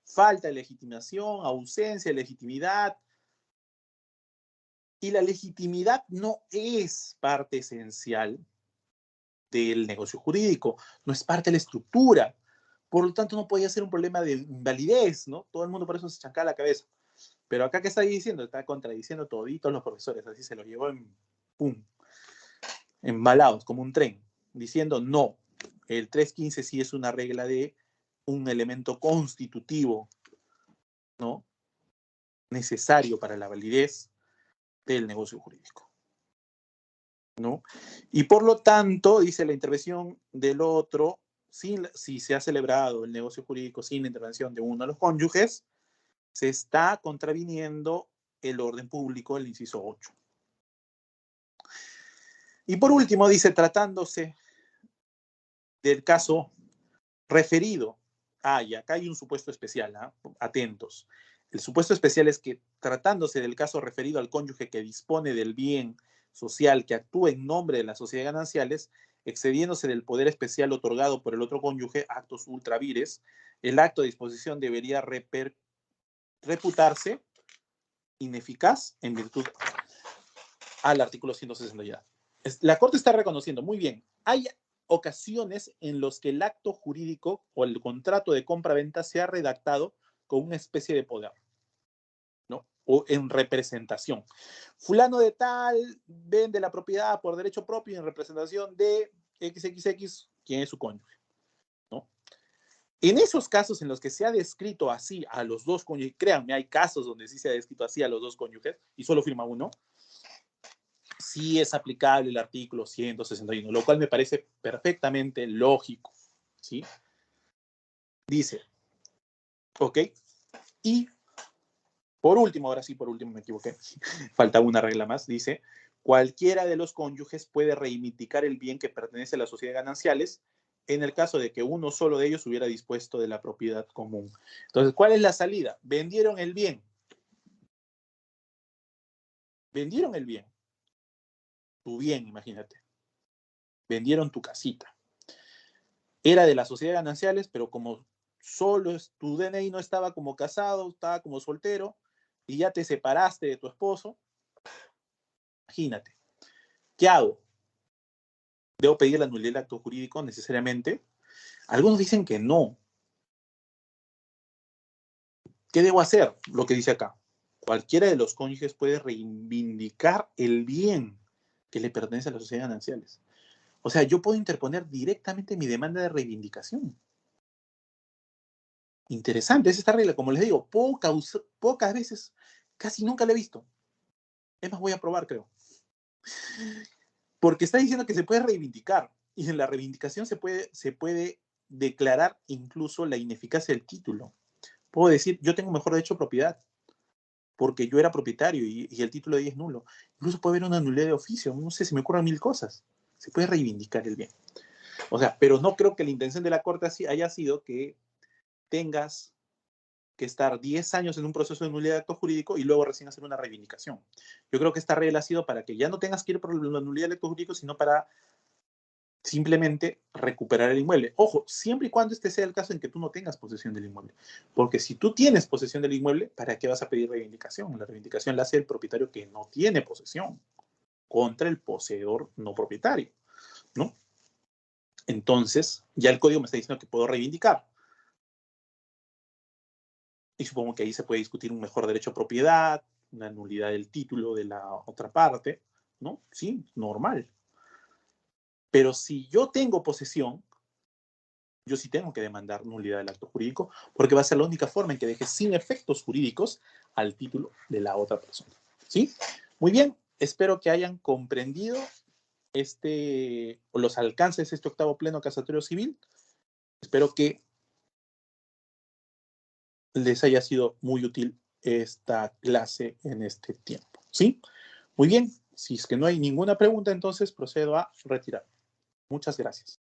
falta de legitimación, ausencia de legitimidad. Y la legitimidad no es parte esencial del negocio jurídico, no es parte de la estructura. Por lo tanto, no podía ser un problema de invalidez, ¿no? Todo el mundo por eso se chancaba la cabeza. Pero acá, ¿qué está diciendo? Está contradiciendo toditos los profesores, así se lo llevó embalados, como un tren, diciendo no, el 315 sí es una regla de un elemento constitutivo, ¿no? Necesario para la validez del negocio jurídico, ¿no? Y por lo tanto, dice la intervención del otro, si se ha celebrado el negocio jurídico sin la intervención de uno de los cónyuges, se está contraviniendo el orden público del inciso 8. Y por último, dice, tratándose del caso referido. Y acá hay un supuesto especial, atentos. El supuesto especial es que tratándose del caso referido al cónyuge que dispone del bien social que actúa en nombre de las sociedades gananciales, excediéndose del poder especial otorgado por el otro cónyuge, actos ultra vires, el acto de disposición debería reputarse ineficaz en virtud al artículo 160. La Corte está reconociendo, muy bien, hay ocasiones en las que el acto jurídico o el contrato de compra-venta se ha redactado con una especie de poder, ¿no? O en representación. Fulano de tal vende la propiedad por derecho propio en representación de XXX, quien es su cónyuge, ¿no? En esos casos en los que se ha descrito así a los dos cónyuges, créanme, hay casos donde sí se ha descrito así a los dos cónyuges y solo firma uno, sí es aplicable el artículo 161, lo cual me parece perfectamente lógico, ¿sí? Dice, ok, y por último, ahora sí, por último me equivoqué, falta una regla más, dice, cualquiera de los cónyuges puede reivindicar el bien que pertenece a las sociedades gananciales en el caso de que uno solo de ellos hubiera dispuesto de la propiedad común. Entonces, ¿cuál es la salida? Vendieron el bien. Vendieron el bien. Tu bien, imagínate. Vendieron tu casita. Era de las sociedades gananciales, pero como solo tu DNI no estaba como casado, estaba como soltero, y ya te separaste de tu esposo, imagínate, ¿qué hago? ¿Debo pedir la nulidad del acto jurídico necesariamente? Algunos dicen que no. ¿Qué debo hacer? Lo que dice acá. Cualquiera de los cónyuges puede reivindicar el bien que le pertenece a las sociedades gananciales. O sea, yo puedo interponer directamente mi demanda de reivindicación. Interesante, es esta regla, como les digo, pocas veces, casi nunca la he visto. Es más, voy a probar, creo. Porque está diciendo que se puede reivindicar, y en la reivindicación se puede declarar incluso la ineficacia del título. Puedo decir, yo tengo mejor derecho a propiedad, porque yo era propietario y el título de ahí es nulo. Incluso puede haber una nulidad de oficio, no sé, se me ocurren mil cosas. Se puede reivindicar el bien. O sea, pero no creo que la intención de la Corte haya sido que tengas que estar 10 años en un proceso de nulidad de acto jurídico y luego recién hacer una reivindicación. Yo creo que esta regla ha sido para que ya no tengas que ir por la nulidad del acto jurídico, sino para simplemente recuperar el inmueble. Ojo, siempre y cuando este sea el caso en que tú no tengas posesión del inmueble. Porque si tú tienes posesión del inmueble, ¿para qué vas a pedir reivindicación? La reivindicación la hace el propietario que no tiene posesión contra el poseedor no propietario, ¿no? Entonces, ya el código me está diciendo que puedo reivindicar. Y supongo que ahí se puede discutir un mejor derecho a propiedad, una nulidad del título de la otra parte, ¿no? Sí, normal. Pero si yo tengo posesión, yo sí tengo que demandar nulidad del acto jurídico, porque va a ser la única forma en que deje sin efectos jurídicos al título de la otra persona. ¿Sí? Muy bien, espero que hayan comprendido los alcances de este octavo pleno casatorio civil. Espero que les haya sido muy útil esta clase en este tiempo. ¿Sí? Muy bien, si es que no hay ninguna pregunta, entonces procedo a retirar. Muchas gracias.